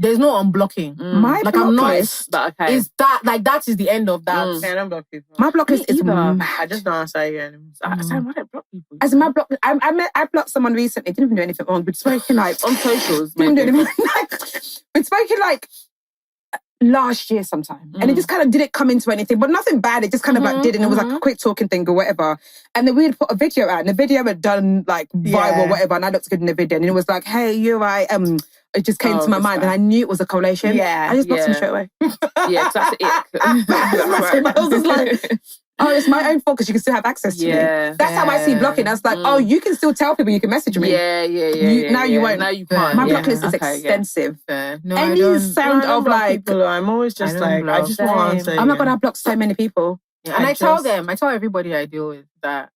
unblocking. My Like block I'm not. list, Okay. Is that like that is the end of that? I don't block people. my block list is mad. I just don't answer you anymore. Sam, I don't block people. As my block, I blocked someone recently. Didn't even do anything wrong. We'd spoken like On socials, didn't do maybe. anything. We'd spoken like last year sometime, and it just kind of didn't come into anything, but nothing bad. It just kind of like did, and it was like a quick talking thing or whatever. And then we had put a video out, and the video had done like viral or whatever, and I looked good in the video, and it was like, "Hey, you're right." It just came to my mind, and I knew it was a correlation. Yeah, I just blocked him straight away. Yeah, that's it. I was just like, oh, it's my own fault because you can still have access to me. That's how I see blocking. I was like, oh, you can still tell people you can message me. Now you won't. Now you can't. My block list is extensive. No, Any sound of like, people, I'm always just like, I just want to answer. oh my God, I blocked so many people. Yeah, and I tell everybody I deal with that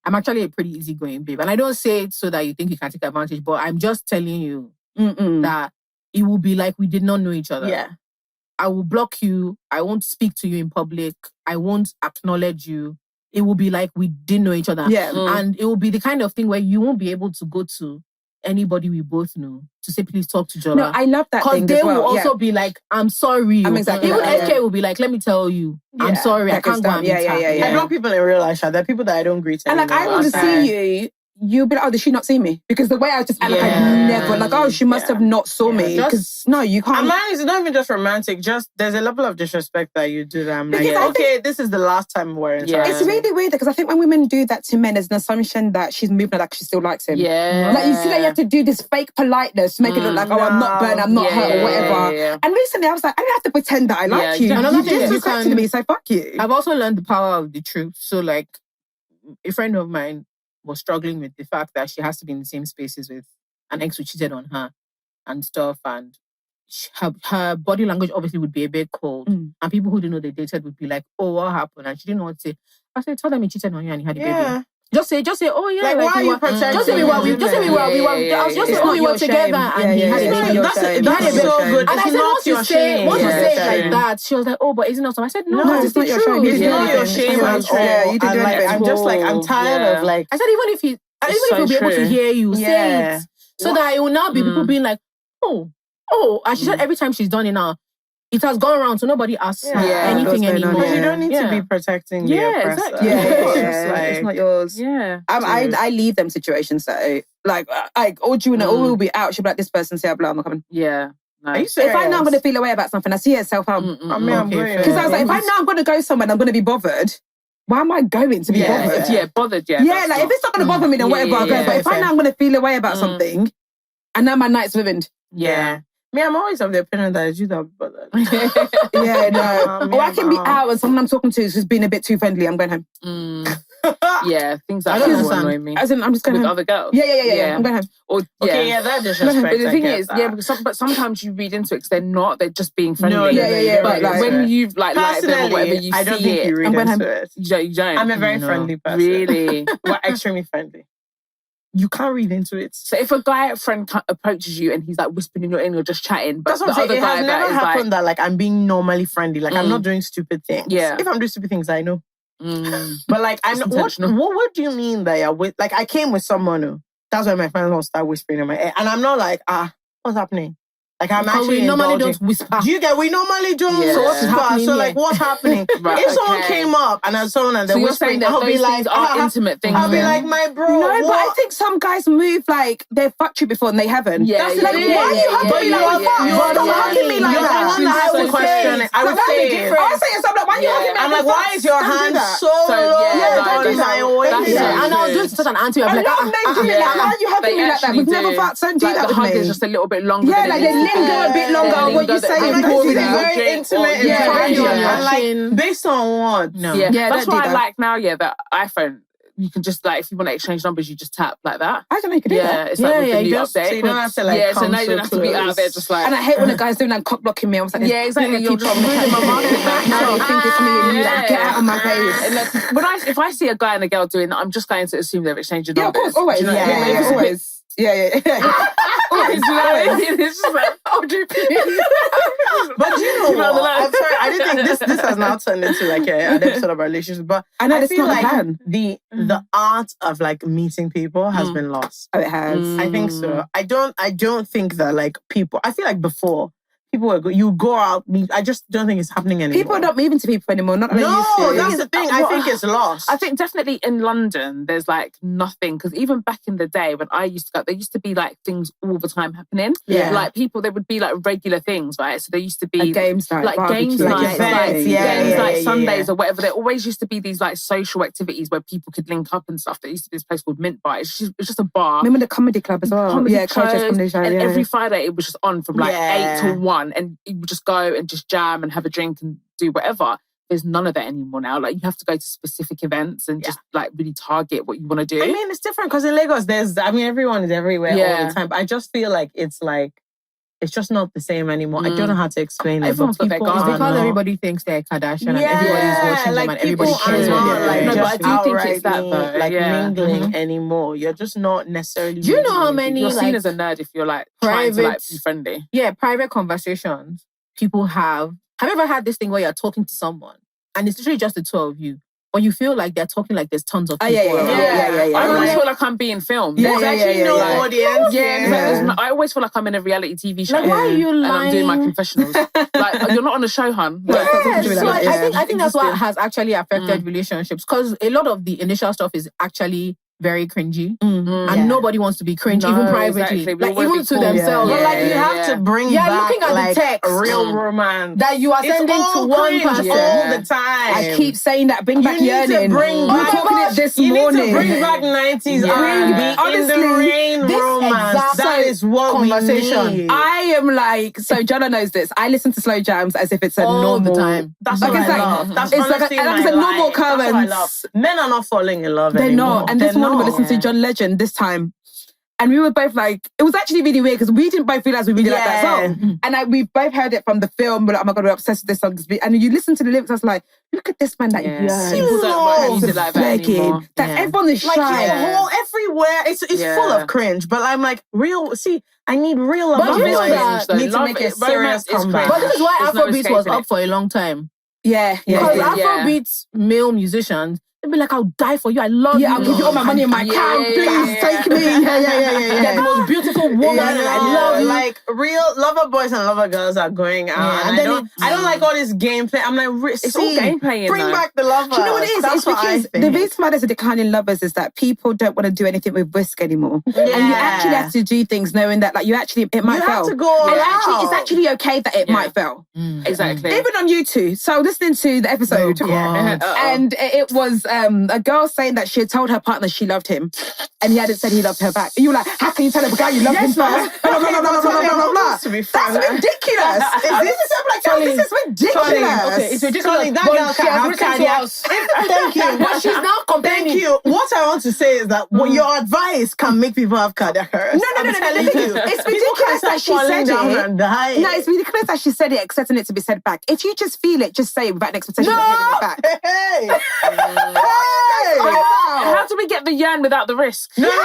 I'm actually a pretty easygoing babe. And I don't say it so that you think you can take advantage, but I'm just telling you that it will be like we did not know each other. Yeah. I will block you. I won't speak to you in public. I won't acknowledge you. It will be like we didn't know each other. Yeah. And it will be the kind of thing where you won't be able to go to anybody we both know to say, please talk to each other. No, I love that thing because they as well. will also be like, I'm sorry. I'm exactly Even like that, SK will be like, let me tell you, I'm sorry. I can't go and meet her. I block people in real life. There are people that I don't greet And anymore. like, I want to see you. you'll be like, oh, did she not see me? Because the way I just act like I never, like, oh, she must have not saw me. Because no, you can't. And mine is not even just romantic. Just there's a level of disrespect that you do that. I'm like, okay, this is the last time we're in. It's really weird because I think when women do that to men, there's an assumption that she's moving like she still likes him. Yeah. Like you see that you have to do this fake politeness to make it look like, oh, I'm not burnt, I'm not hurt or whatever. Yeah. And recently I was like, I don't have to pretend that I like you. Another thing You disrespected me, so fuck you. I've also learned the power of the truth. So like, a friend of mine was struggling with the fact that she has to be in the same spaces with an ex who cheated on her and stuff, and her body language obviously would be a bit cold, and people who didn't know they dated would be like, oh, what happened? And she didn't know what to say. I said, tell them he cheated on you and he had a baby. Just say, oh yeah, like why are you protecting? Just say we were together and he had a baby. That's so good. And I said, once you say it like that, she was like, oh, but isn't it awesome? I said, no, it's not your shame. It's not your shame at all. I'm just like, I'm tired of like. I said, even if he'll be able to hear you, say it, so that it will now be people being like, oh, and she said every time she's done it now, it has gone around, so nobody asks anything anymore. Because you don't need to be protecting the oppressor. Exactly. It's not yours. Yeah. I leave them situations though. Like Audrey will be out. She'll be like, this person say, blah, I'm not coming. Yeah. Nice. If I know I'm going to feel away about something, I see it self-harm. I'm going. Because I was like, if I know I'm going to go somewhere and I'm going to be bothered, why am I going to be bothered? Yeah, bothered, Yeah, like if it's not going to bother me, then whatever, I'll go. But if I know I'm going to feel away about something, and now my night's ruined. Yeah. Me, I'm always of the opinion that you don't bother. Or I can be out and someone I'm talking to is just being a bit too friendly. I'm going home. Yeah, things like that annoy me. As in, I'm just going with home. other girls. Yeah. I'm going home. Or, that disrespect. But the thing is, but sometimes you read into it because they're not. They're just being friendly. But like, when you like them or whatever, you I don't think you read into it. You don't. I'm a very friendly person. Really? We're extremely friendly. You can't read into it. So if a guy friend approaches you and he's like whispering in your ear or just chatting, but that's what I'm saying. It has never happened that like I'm being normally friendly. Like I'm not doing stupid things. Yeah. If I'm doing stupid things, I know. But like I'm what do you mean that you're with? Like I came with someone who that's when my friends will start whispering in my ear, and I'm not like what's happening? Like I'm actually we normally don't whisper. Do you get? We normally don't whisper. So like what's happening? If someone came up and I saw someone and they're whispering, I'll be like, intimate things. I'll be like, my bro. No, but I think some guys move like they've fucked you before and they haven't. Yeah, that's like, why are you hugging me like that? Stop hugging me like that. I would question it. I would say something like, why are you hugging me? I'm like, why is your hand so low on my waist? And I'll do such an auntie. I'm like, why are you hugging me like that? We've never fucked. Don't do that with me. The hug is just a little bit longer. Yeah, like they linger a bit longer. What you saying? Like, this is very intimate. And like, based on what? No. Yeah, that's what I like now. Yeah, that iPhone. You can just like, if you want to exchange numbers, you just tap like that. I don't know you can do that. It's like with the new update. So you don't have to like so now you don't have to be out there just like. And I hate when a guy's doing like cock blocking me. I was like, exactly. You're just ruining my market. Now they think it's me and you. Like, get out of my face. Like, if I see a guy and a girl doing that, I'm just going to assume they've exchanged numbers. Yeah, of course, always. Always. Yeah. It's just like, Audrey, but you know what? I'm sorry, I didn't think this has now turned into like an episode of our relationships. But I feel like the art of like meeting people has been lost. Oh, it has. I think so. I don't think that like people. I feel like before. People were you go out, meet. I just don't think it's happening anymore. People are not moving to people anymore. Not like no, that's the thing. I think it's lost. I think definitely in London, there's like nothing. Because even back in the day when I used to go, there used to be like things all the time happening. Yeah. Like people, there would be like regular things, right? So there used to be games night, like games nights, games like Sundays or whatever. There always used to be these like social activities where people could link up and stuff. There used to be this place called Mint Bar. It's just a bar. Remember the comedy club as well? Comedy show. And every Friday it was just on from like 8 till 1, and it would just go and just jam and have a drink and do whatever. There's none of that anymore now. Like you have to go to specific events and just like really target what you want to do. I mean, it's different because in Lagos, everyone is everywhere all the time. But I just feel like it's just not the same anymore. I don't know how to explain it. Everyone's got their guns. Because everybody thinks they're Kardashian and everybody's watching them and everybody cares what they're doing. No, but I do think it's that though. Like mingling anymore. You're just not necessarily. Do you know how many you're seen as a nerd if you're like trying to like be friendly? Yeah, private conversations people have. Have you ever had this thing where you're talking to someone and it's literally just the two of you, but you feel like they're talking like there's tons of people around? I always feel like I'm being filmed. There's actually no audience. I always feel like I'm in a reality TV show. Like, why are you lying? And I'm doing my confessionals. Like, you're not on a show, hun. I think that's what has actually affected relationships, because a lot of the initial stuff is actually very cringy. And nobody wants to be cringe, even privately. Exactly. Like, even to themselves. But like, you have to bring back looking at like the text a real romance. that you are sending to one person all the time. I keep saying that. Bring back you yearning. need to bring We were back, talking it this you morning. need to bring back 90s R&B in the rain romance. That is what conversation. We need. I am like, so Jonah knows this. I listen to slow jams as if it's a all normal the time. That's what I love. That's honestly it's a normal occurrence. That's what I love. Men are not falling in love They're anymore. not. And this morning we listened to John Legend this time. And we were both like, it was actually really weird because we didn't both realize we really liked that song. And we both heard it from the film. We're like, oh my God, we're obsessed with this song. And you listen to the lyrics, I was like, look at this man that People don't use it like that anymore. That everyone is shy. Like everywhere, it's full of cringe. But I'm like, I need real love. But you know that need to make a serious comeback. But this is why Afrobeat was up for a long time. Yeah. Because Afrobeat male musicians, they'd be like, I'll die for you. I love you. I'll give you all my money in my account. Please take me. Yeah. The most beautiful woman. I love you. Like real lover boys and lover girls are going out. And I don't like all this gameplay. I'm like, it's all gameplay. Bring back the lovers. Do you know what it is? It's because the reason why there's a decline in lovers is that people don't want to do anything with risk anymore. And you actually have to do things knowing that it might fail. You have to go out. It's actually okay that it might fail. Exactly. Even on YouTube. So listening to the episode and it was a girl saying that she had told her partner she loved him and he hadn't said he loved her back. And you were like, how can you tell a guy you love him first? Blah, blah, blah, blah, blah, blah. That's ridiculous. This is ridiculous. Okay, it's ridiculous. That girl can have cardiac. Thank you. But she's now complaining. Thank you. What I want to say is that your advice can make people have cardiac arrest. No. It's ridiculous that she said it. No, it's ridiculous that she said it, expecting it to be said back. If you just feel it, just say it without an expectation of hearing it back. How do we get the yearn without the risk? No. See,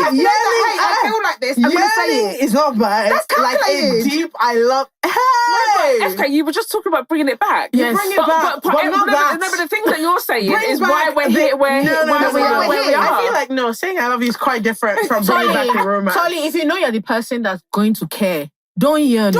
I feel like this. I'm going to say it. It's not bad. That's calculated. Like a deep, I love. FK, you were just talking about bringing it back. Yes. Bring it back. But not that. No, but the things that you're saying is why we're here. Where we are. I feel like saying I love you is quite different from bringing back the romance. Tolly, if you know you're the person that's going to care, don't yearn.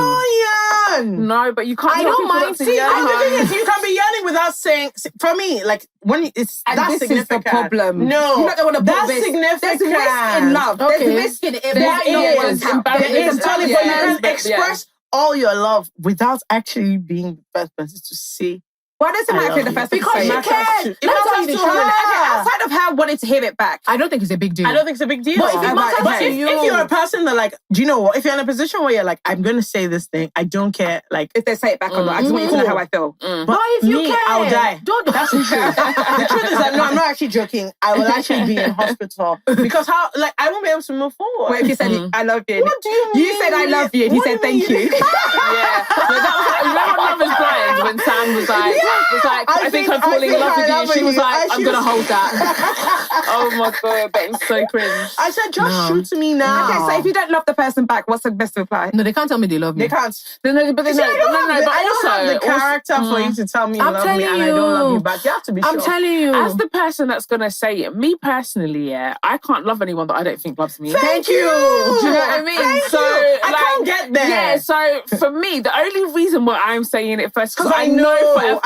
No, but you can't. I don't mind. See, the thing is, you can be yearning without saying. For me, like when it's that's significant. Is the problem. No, you don't want to. That's significant. There's risk in love. Okay. There's risk in it. There is. Tolly, but you can express all your love without actually being the first person to say. Why does it matter the first because you can. Let me tell you the truth. Outside of her wanting to hear it back, I don't think it's a big deal. I don't think it's a big deal. But if it matters to you, if you're a person that like, do you know what? If you're in a position where you're like, I'm going to say this thing, I don't care. Like if they say it back or not, I just want you to know how I feel. But if you care, I'll die. Don't. That's the truth. The truth is that no, I'm not actually joking. I will actually be in hospital because I won't be able to move forward. Wait, if you said I love you, what do you mean? You said I love you, and he said thank you. Yeah, that was like, Love is Blind when Sam was like, I think I'm falling in love with you. She was like, I'm gonna hold that. Oh my God, that was so cringe. I said, just shoot to me now. Okay, so if you don't love the person back, what's the best reply? No, they can't tell me they love me. They can't. But I don't have the character for you to tell me you love me and I don't love you back. You have to be sure. I'm telling you. As the person that's gonna say it, me personally, I can't love anyone that I don't think loves me. Thank you. Do you know what I mean? I can't get there. Yeah, so for me, the only reason why I'm saying it first, because I know for a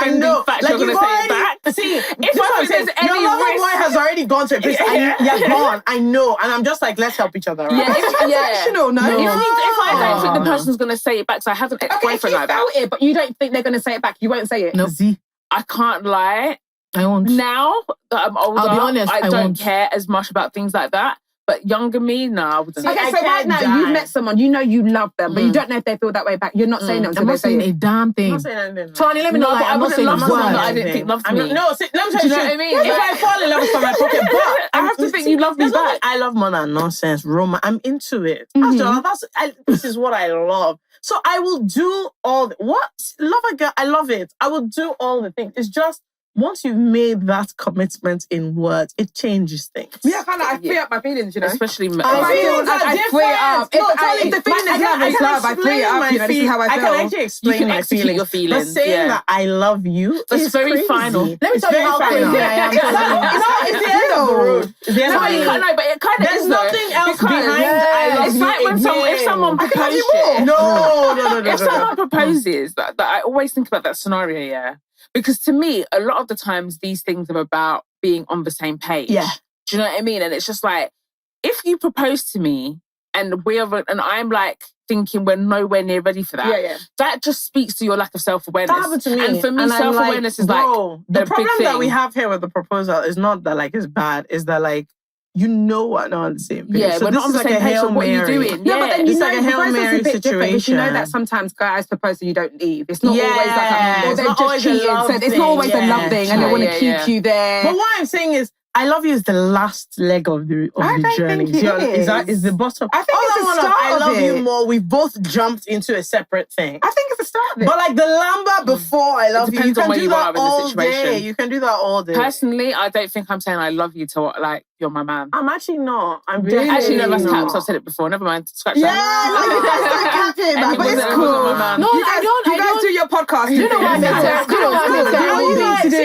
fact you're going to say it back. See, if I there's any your lover boy has already gone to a place you're gone. I know. And I'm just like, let's help each other. Right? Yeah, it's transactional, no? If I don't think the person's going to say it back, so I have an ex-boyfriend like that. It, but you don't think they're going to say it back, you won't say it. No. I can't lie. I won't. Now that I'm older, I'll be honest, I don't won't care as much about things like that. But younger me, no, I wouldn't. Okay, so right now you've met someone, you know you love them, but you don't know if they feel that way back. You're not saying it until I'm they not say saying it. a damn thing. I'm not saying anything. Tony, let me know. I'm not saying a word. That I didn't think loved me. No, let me tell you. Do you know what I mean? If I fall in love with my pocket, but I have to think you love me back. I love more than nonsense, Roma. I'm into it. After all, this is what I love. So I will do all love a girl. I love it. I will do all the things. It's just. Once you've made that commitment in words, it changes things. Yeah, I free up my feelings, you know. Especially I free it up. If the feeling is love, it's love. I free it up. You know, this is how I feel. I can actually explain my feelings. Your feelings. But saying that I love you is very final. Let me tell you how crazy I am. It's the end of the road. No, but it kind of there's is nothing else behind I love you. It's like when if someone proposes. No. If someone proposes, that I always think about that scenario, yeah. Because to me, a lot of the times these things are about being on the same page. Yeah. Do you know what I mean? And it's just like, if you propose to me and I'm like thinking we're nowhere near ready for that, that just speaks to your lack of self-awareness. That happened to me. And for me, self-awareness is like the problem that we have here with the proposal is not that like it's bad, is that like we're not on the same page. Yeah, so we're not on the same page. So what are you doing? Yeah, but then you it's know like a Hail Mary situation. You know that sometimes guys propose and you don't leave. It's not always like it's not always a love thing. It's not always a love thing, and they want to keep you there. But what I'm saying is, I love you is the last leg of the journey. Think it is the bottom. I think it's the start I love of you it. more. We both jumped into a separate thing. I think it's the start of it. But like the lamba before I love you, you can do that all day. You can do that all day. Personally, I don't think I'm saying I love you to like you're my man. I'm actually not. I'm really actually no, that's caps. I've said it before. Never mind. Scratch that. Yeah, you guys don't capping, man. But it's cool. No, you guys do your podcast. You know what I mean?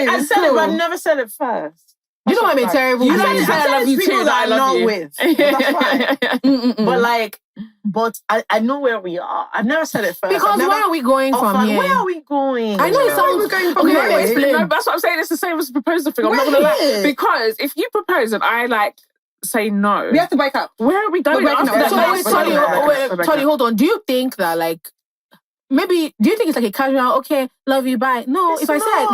I said it, but I never said it first. You know I'm a terrible. You person. know I love you too. That I love you with. That's fine. But I know where we are. I've never said it first. Because where are we going from here? Where are we going? I know it sounds going from here. No, that's what I'm saying. It's the same as the proposal thing. I'm not gonna lie. Because if you propose and I like say no, we have to break up. Where are we going? Tolly, hold on. Do you think that like? Maybe, do you think it's like a casual, okay, love you, bye? No, it's if I said...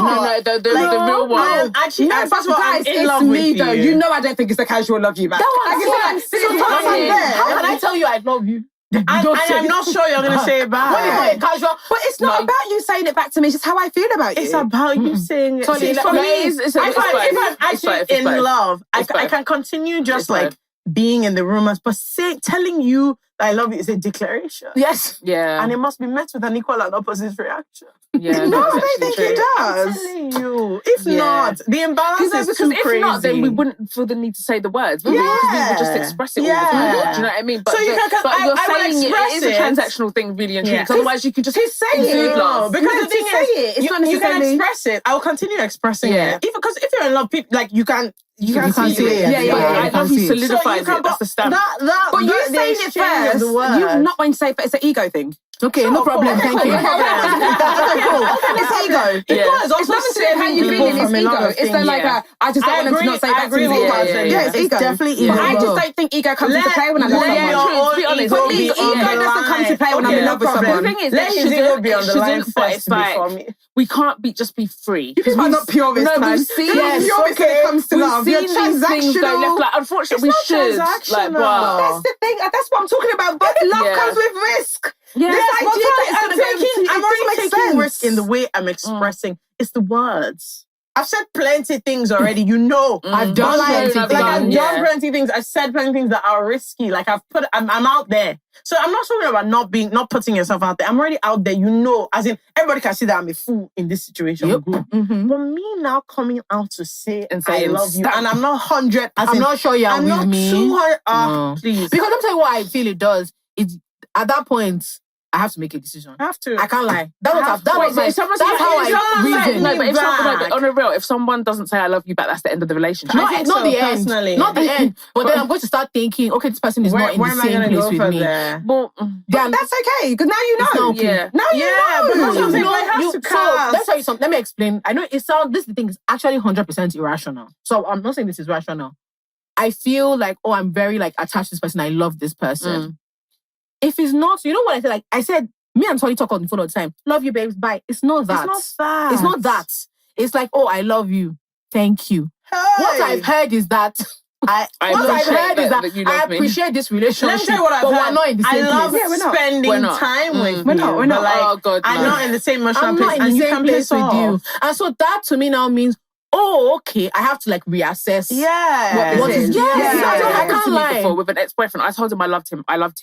The real one. Actually, first of all, guys, it's me though. You know I don't think it's a casual love you back. How can I tell you I love you? I'm not sure you're going to say it back. Casual. But it's not about you saying it back to me. It's just how I feel about you. It's about you saying it. Tolly, for me, if I'm actually in love, I can continue just like being in the rumors, but telling you that I love you is a declaration. Yes. Yeah. And it must be met with an equal and opposite reaction. Yeah. No, I don't think it does. I'm telling you. If not, the imbalance is too crazy. If not, then we wouldn't feel the need to say the words. Because we would just express it all the time. Do you know what I mean? But, so but you're saying it is a transactional thing, really and truly. Because otherwise you could just say love. Because the thing is, you can express it. I will continue expressing it. Because if you're in love, like you can't see it. Yeah. I love you solidifies it. That's the stamp. But you saying it first, you've not going to say it, but it's an ego thing. Okay, no problem. Thank you. Okay, cool. It's ego. Because it's nothing to do with how you feel. It's ego. It's then like I just don't want them to not say that to me. Yeah, it's ego. Definitely ego. But I just don't think ego comes into play when I love someone. To be honest, for me, ego doesn't come to play when I'm in love with someone. The thing is, let his ego be on the line first before me. We can't just be free. You are not pure this time. No, we've seen when it comes to love. You're transactional. Like, unfortunately, we should. Like, that's the thing. That's what I'm talking about. But love comes with risk. Yes, I'm already taking risk in the way I'm expressing. It's the words. I've said plenty of things already. You know, I've done plenty of things. I've said plenty of things that are risky. Like I'm out there. So I'm not talking about not putting yourself out there. I'm already out there. You know, as in everybody can see that I'm a fool in this situation. Yep. Good. Mm-hmm. But me now coming out to say I love you, and I'm not 100. I'm not sure you're with me. 200. No. Please, because I'm telling you what I feel it does. It's at that point. I have to make a decision. I have to. I can't lie. That's how I reason. No, but on a real, if someone doesn't say I love you back, that's the end of the relationship. Not the end. Not the end. But then I'm going to start thinking, okay, this person is not in the same place with me. But that's okay, because now you know. Okay. Yeah. Now you know. So let's tell you something. Let me explain. I know it sounds, this thing is actually 100% irrational. So I'm not saying this is rational. I feel like, I'm very like attached to this person. I love this person. If it's not, you know what I said? Like I said, me and Tolly talk on the phone all the time. Love you, babes. Bye. It's not that. It's not that. It's like, I love you. Thank you. Hey. What I've heard is that I appreciate this relationship. Let me tell you what I've heard. We're not in the same place. I love spending time with you. We're not. Like, oh God, I'm not in the same emotional place. I'm not in the same place with you. And so that to me now means, okay, I have to like reassess. Yeah. What is I can't lie. Before with an ex-boyfriend, I told him I loved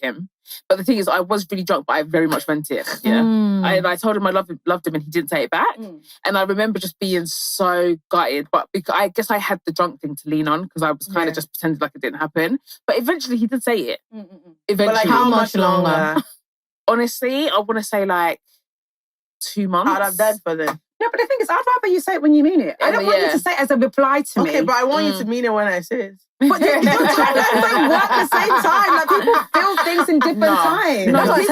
him. But the thing is, I was really drunk, but I very much meant it. Yeah. I told him I loved him and he didn't say it back. And I remember just being so gutted. But because I guess I had the drunk thing to lean on because I was kind of just pretending like it didn't happen. But eventually he did say it. Eventually. But like how much longer? Honestly, I want to say like 2 months. I'd have died for them. Yeah, but the thing is, I'd rather you say it when you mean it. I don't want you to say it as a reply to me. Okay, but I want you to mean it when I say it. But the timelines don't work at the same time. Like people feel things in different times. No, you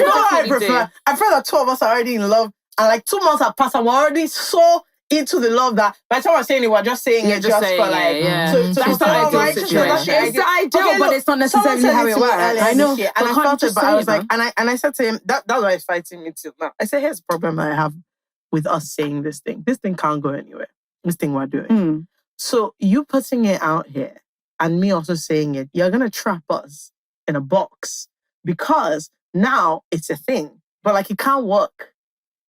know what I prefer? I prefer that two of us are already in love and like 2 months have passed and we're already so into the love that by the time we're saying it, we're just saying it just for like. So that's the ideal situation. It's the ideal, but it's not necessarily how it works. I know. And I felt it, but I was like, and I said to him, that's why it's fighting me till now. I said, here's the problem I have with us saying this thing. This thing can't go anywhere. This thing we're doing. So you putting it out here and me also saying it, you're gonna trap us in a box because now it's a thing, but like it can't work.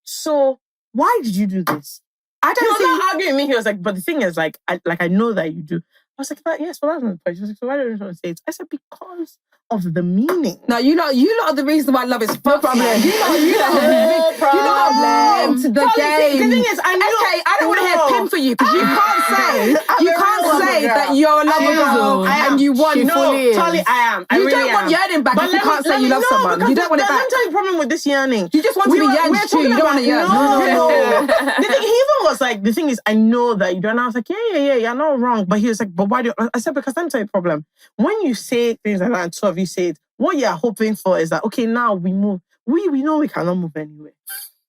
So why did you do this? He was not arguing with me. He was like, but the thing is, like I know that you do. I was like, yes, well, that's not the point. She was like, so why don't you want to say it? I said, because of the meaning. No, you lot are the reason why love is no problem. You lot no problem. To the game. The thing is, I don't want to hear pin for you because you can't say that you're a lover girl and you want. No, Tolly, I am. You don't want yearning back if you can't say you love someone. You don't want it back. Let me tell you the problem with this yearning. You just want to be yearned too. You don't want to yearn. No. He even was like, the thing is, I know that you don't. And I was like, yeah, you're not wrong. But he was like, but why do you? I said, because let me tell you the problem. When you say things like that and 2 of you say it, what you're hoping for is that, okay, now we move. We know we cannot move anyway.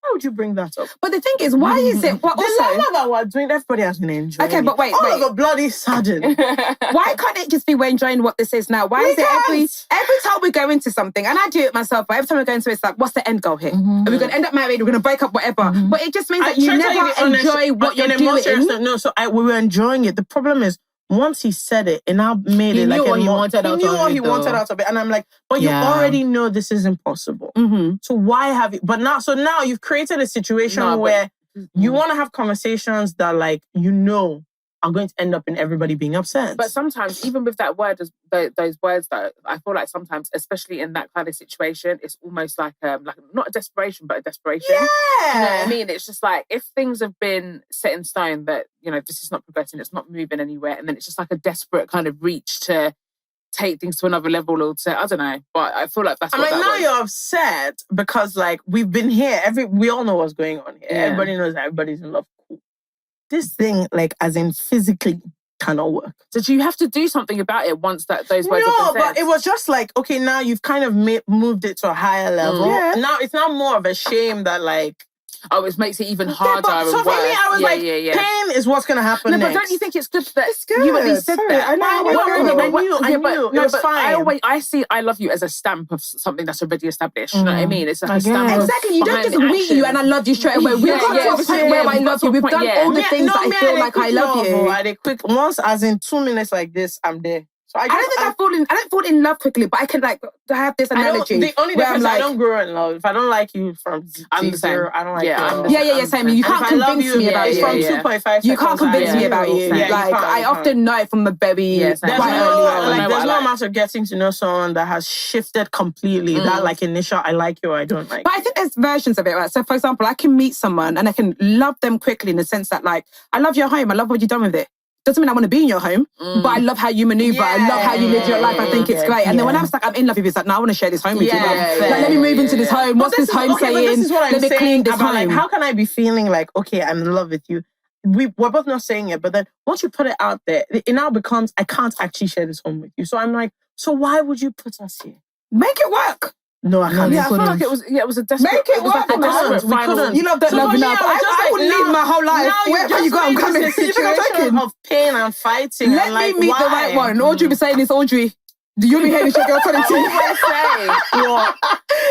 Why would you bring that up? But the thing is, why is it? Well, the love that we're doing, everybody has been enjoying. Okay, but wait. All of a bloody sudden. Why can't it just be we're enjoying what this is now? Why is it every time we go into something, and I do it myself, but every time we go into it, it's like, what's the end goal here? Are we going to end up married? We're going to break up, whatever. But it just means that you never enjoy what you're doing. No, so we were enjoying it. The problem is, once he said it, it now made it like he knew what he wanted out of it. And I'm like, but you already know this is impossible. So why have you? But now you've created a situation where you want to have conversations that like, are going to end up in everybody being upset. But sometimes, even with that word, those words, that I feel like sometimes, especially in that kind of situation, it's almost like not a desperation, but a desperation. Yeah. You know what I mean? It's just like, if things have been set in stone that, this is not progressing, it's not moving anywhere, and then it's just like a desperate kind of reach to take things to another level or to, I don't know, but I feel like that's what now you're upset because like we've been here, we all know what's going on here. Yeah. Everybody knows that everybody's in love. This thing, like, as in physically, cannot work. So do you have to do something about it once those words have been said? No, but it was just like, okay, now you've kind of moved it to a higher level. Yeah. Now it's not more of a shame that like... Oh, it makes it even harder. So for me, I was pain is what's going to happen next. But don't you think it's good that you at least said that? I knew. It was fine. I see I love you as a stamp of something that's already established. You know what I mean? It's like a stamp. Exactly. You don't just meet you and I love you straight away. We've got to a point where I love you. We've done all the things that I feel like I love you. Once, as in 2 minutes like this, I'm there. So I don't fall in love quickly, but I can like have this analogy. The only difference, I don't grow in love. If I don't like you from 0, I don't like you. Yeah, same. You can't convince me about you. From 2.5 you can't convince me about you. Like I often know it from the very there's no amount of getting to know someone that has shifted completely. That like initial I like you or I don't like. But I think there's versions of it, right? So for example, I can meet someone and I can love them quickly in the sense that like I love your home. I love what you've done with it. Doesn't mean I want to be in your home, but I love how you maneuver. I love how you live your life. I think it's great. And then when I'm like, I'm in love with you, it's like, no, I want to share this home with you. Like, let me move into this home. What's this home saying? Let me clean this home. Like, how can I be feeling like, okay, I'm in love with you? We're both not saying it, but then once you put it out there, it now becomes, I can't actually share this home with you. So I'm like, so why would you put us here? Make it work. No, I can't. Yeah, I feel like it was a desperate... Make it work. We couldn't. You love that love enough. I would leave my whole life. Wherever you go, I'm coming. It's a situation of pain and fighting. Let me meet the right one. Audrey be saying this, Audrey. Do you be hearing your girl telling you? What?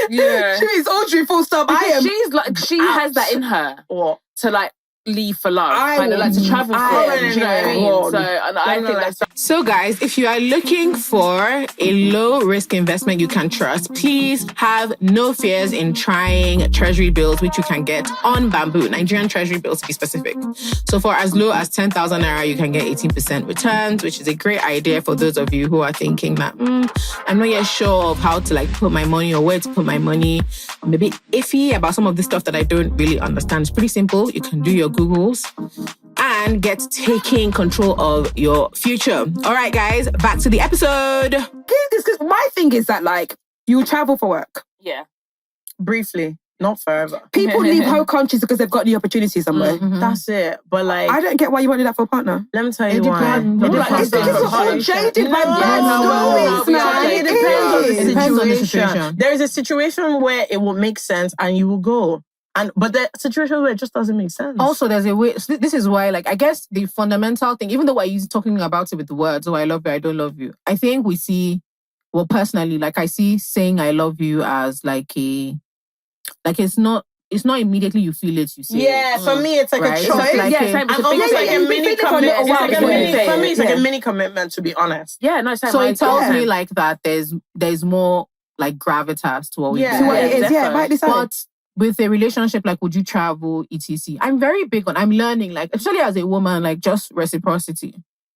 Yeah. She's Audrey full stop. She's like, she has that in her. What? To like leave for love. Kind of like to travel for it. You know what I mean? So I think that's... So guys, if you are looking for a low risk investment you can trust, please have no fears in trying treasury bills, which you can get on Bamboo, Nigerian treasury bills to be specific. So for as low as 10,000 naira, you can get 18% returns, which is a great idea for those of you who are thinking that, I'm not yet sure of how to like put my money or where to put my money. I'm a bit iffy about some of the stuff that I don't really understand. It's pretty simple. You can do your Googles and get taking control of your future. All right, guys, back to the episode. My thing is that, like, you travel for work. Yeah. Briefly, not forever. People leave whole countries because they've got the opportunity somewhere. That's it. But, like... I don't get why you want to do that for a partner. Let me tell you why. It's because we're all jaded by bad stories, man. It depends on the situation. There is a situation where it will make sense and you will go. But the situation where it just doesn't make sense. Also, there's a way. So this is why, like, I guess the fundamental thing, even though we're talking about it with the words, I love you, I don't love you. I think we see, well, personally, like, I see saying I love you as like it's not immediately you feel it, you say it. For me, it's like a choice. It's almost like a mini commitment. For me, it's like a mini commitment, to be honest. Yeah, no, so it tells me like that there's more like gravitas to what we do. To what it is, rightly so. But with a relationship, like, would you travel, etc.? I'm very big on, I'm learning, like, especially as a woman, like, just reciprocity.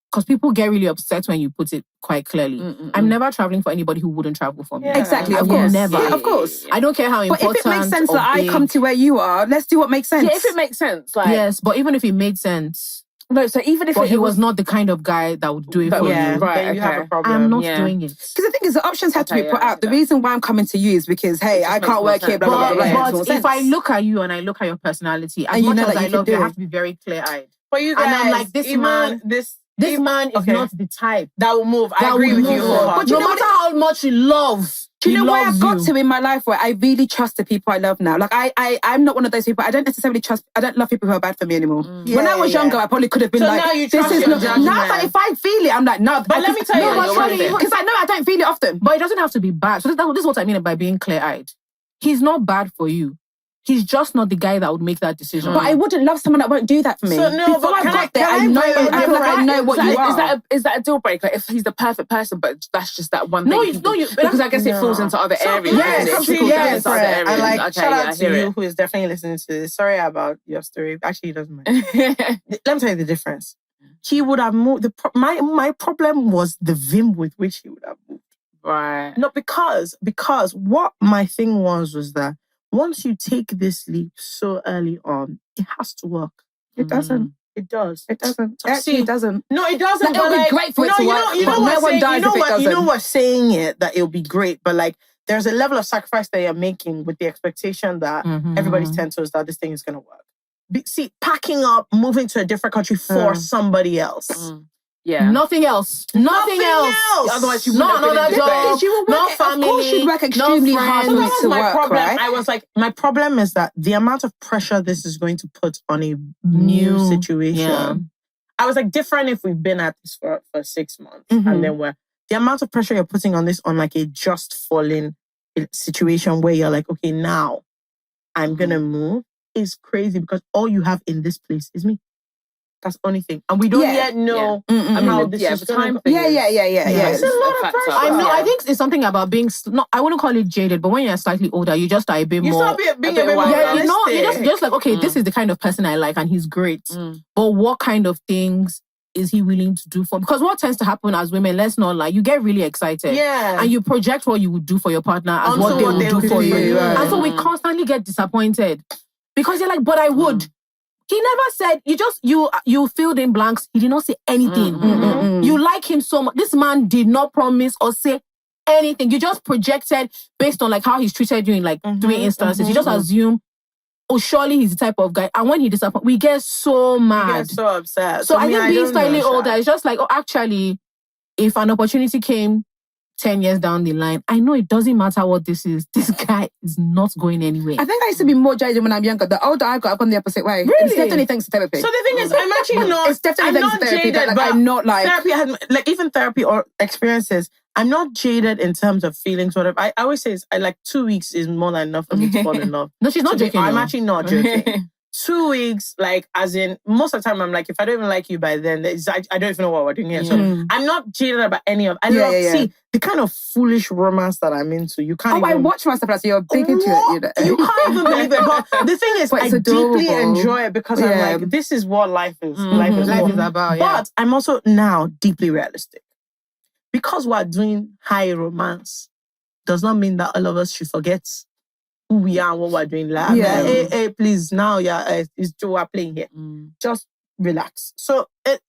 Because people get really upset when you put it quite clearly. I'm never traveling for anybody who wouldn't travel for me. Yeah. Exactly, of course. Never. Yeah, of course. I don't care how important. But if it makes sense that I come to where you are, let's do what makes sense. Yeah, if it makes sense. Like, yes, but even if it made sense... No, so even if he was not the kind of guy that would do it for you. Right, then you have a problem. I'm not doing it. Because the thing is, the options have to be put out. The reason why I'm coming to you is because, hey, I can't work here, blah, blah, blah, blah. But if I look at you and I look at your personality, as much as I love you, I have to be very clear-eyed. But you guys, and I'm like, this man is not the type that will move. I agree with you. But no matter how much you love, do you know where I've got to in my life where I really trust the people I love now? Like, I'm not one of those people. I don't necessarily trust. I don't love people who are bad for me anymore. When I was younger, I probably could have been like, now you trust this is your not. judgment. Now, like, if I feel it, I'm like, no. But let me tell you, because I know I don't feel it often. But it doesn't have to be bad. So this is what I mean by being clear-eyed. He's not bad for you. He's just not the guy that would make that decision. But I wouldn't love someone that won't do that for me. So no, before but I got there, I know what you are. Is that a deal breaker if he's the perfect person, but that's just that one thing? No, because I guess it falls into other areas. Yes, and like, shout out to you who is definitely listening to this. Sorry about your story. Actually, he doesn't mind. Let me tell you the difference. He would have moved. My problem was the vim with which he would have moved. Right. No, because what my thing was that once you take this leap so early on, it has to work. It doesn't. It does. It doesn't. Actually, it doesn't. No, it doesn't. Like, it'll be great for it to work. You know no one dies if it doesn't. You know what's saying it, that it'll be great, but like, there's a level of sacrifice that you're making with the expectation that everybody's 10 toes that this thing is going to work. See, packing up, moving to a different country for somebody else. Yeah. Nothing else. Otherwise, you not another job. No family. Of course, you'd work extremely hard for it to my work, problem. right? I was like, my problem is that the amount of pressure this is going to put on a new situation. Yeah. I was like, different if we've been at this for 6 months, and then the amount of pressure you're putting on this on like a just falling situation where you're like, okay, now I'm gonna move is crazy because all you have in this place is me. That's the only thing. And we don't yet know how this is going to go. Yeah. It's a lot of pressure. I know. I think it's something about being, I wouldn't call it jaded, but when you're slightly older, you just are a bit more. You start being a bit more realistic. You're just like, okay, this is the kind of person I like and he's great. But what kind of things is he willing to do for me? Because what tends to happen as women, let's not lie, you get really excited. Yeah. And you project what you would do for your partner as what they would do for you. Right. And so we constantly get disappointed. Because you're like, but I would. He never said, you filled in blanks. He did not say anything. You like him so much. This man did not promise or say anything. You just projected based on like how he's treated you in like 3 instances. You just assume, oh, surely he's the type of guy. And when he disappoints, we get so mad. We get so upset. So I think being slightly older, it's just like, oh, actually, if an opportunity came 10 years down the line, I know it doesn't matter what this is. This guy is not going anywhere. I think I used to be more jaded when I'm younger. The older I got, I've gone the opposite way. Really? It's definitely thanks to therapy. So the thing is, I'm actually not. It's definitely thanks to therapy. Jaded, but I'm not like therapy has, like even therapy or experiences. I'm not jaded in terms of feelings. Whatever. I always say, like 2 weeks is more than enough for me to fall in love. No, she's not joking. I'm actually not joking. 2 weeks, like, as in, most of the time, I'm like, if I don't even like you by then, I don't even know what we're doing here. So I'm not jaded about any of it. See, the kind of foolish romance that I'm into, you can't I watch myself like, so you're big into it. You can't even believe it. But the thing is, I deeply enjoy it because I'm like, this is what life is. Life is about, But I'm also now deeply realistic. Because we're doing high romance does not mean that all of us should forget who we are and what we're doing. Like, hey, please, now, it's Joe, we're playing here. Just relax. So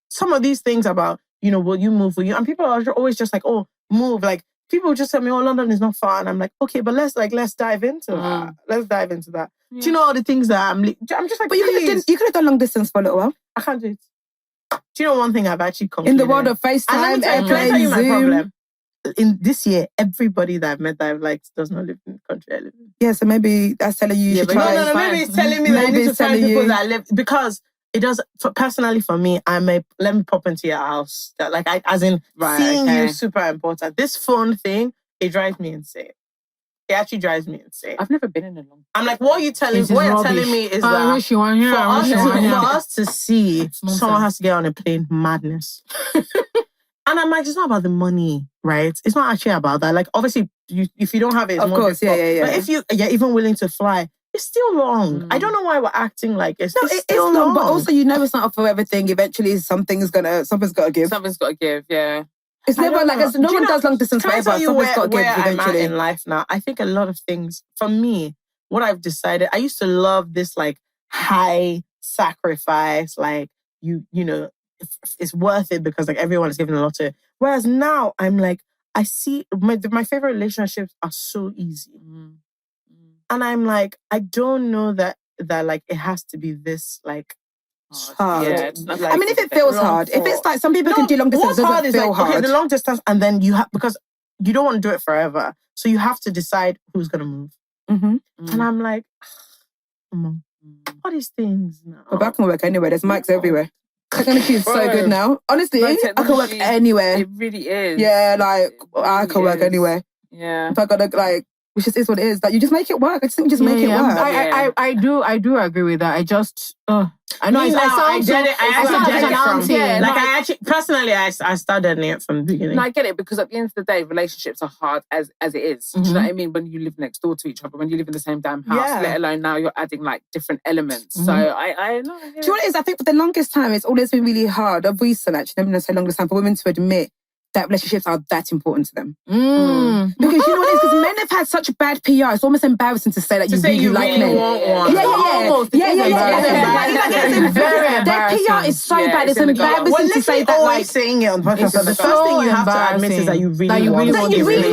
some of these things about, will you move? Will you? And people are always just like, oh, move. Like, people just tell me, oh, London is not far. And I'm like, okay, but let's dive into that. Let's dive into that. Yeah. Do you know all the things that I'm just like, but you could have done long distance for a little while. I can't do it. Do you know one thing I've actually concluded? In the world of FaceTime, Can I tell you my problem? in this year, everybody that I've met that I've liked does not live in the country I live in. Yeah, so maybe that's telling you should try. No, maybe it's telling me that I need to find people that live, because it does, personally for me, let me pop into your house. Like, seeing you is super important. This phone thing, it drives me insane. It actually drives me insane. I've never been in a long. I'm like, what you're telling me is that for us to see someone has to get on a plane, madness. And I'm like, it's not about the money, right? It's not actually about that. Like, obviously, if you don't have it, it's of course, yeah. But if you're even willing to fly, it's still long. I don't know why we're acting like it's still long. But also, it's not for everything. Eventually, something's got to give. Something's got to give, yeah. It's never like, no one does long distance forever. Something's got to give eventually. I'm at in life now, I think a lot of things, for me, what I've decided, I used to love this like high sacrifice, like you know, it's worth it because like everyone is giving a lot to it. Whereas now I'm like, I see my favorite relationships are so easy. And I'm like, I don't know that like it has to be this like hard. Yeah, I mean, if it feels hard, if it's like some people can do long distance, it doesn't feel hard. Okay, the long distance, and then you have, because you don't want to do it forever, so you have to decide who's gonna move. And I'm like, all these things now. But I can work anywhere. There's mics everywhere. Technology is so good now. Honestly, I can work anywhere. It really is. Yeah, like I can work anywhere. Yeah. If I gotta like, which just is what it is. Like you just make it work. I just think you just make it work. I do agree with that. I just I know. I get it. Like I actually personally, I started it from the beginning. No, I get it, because at the end of the day, relationships are hard as it is. Do you know what I mean? When you live next door to each other, when you live in the same damn house, let alone now you're adding like different elements. So I know. Do you know what it is? I think for the longest time, it's always been really hard, of recent actually, I'm going to say longest time, for women to admit that relationships are that important to them. Because you know what it is? Because men have had such bad PR, it's almost embarrassing to say that you really like men. Their PR is so bad. It's embarrassing to say that. Like saying it on podcast. The first thing you have to admit is that you really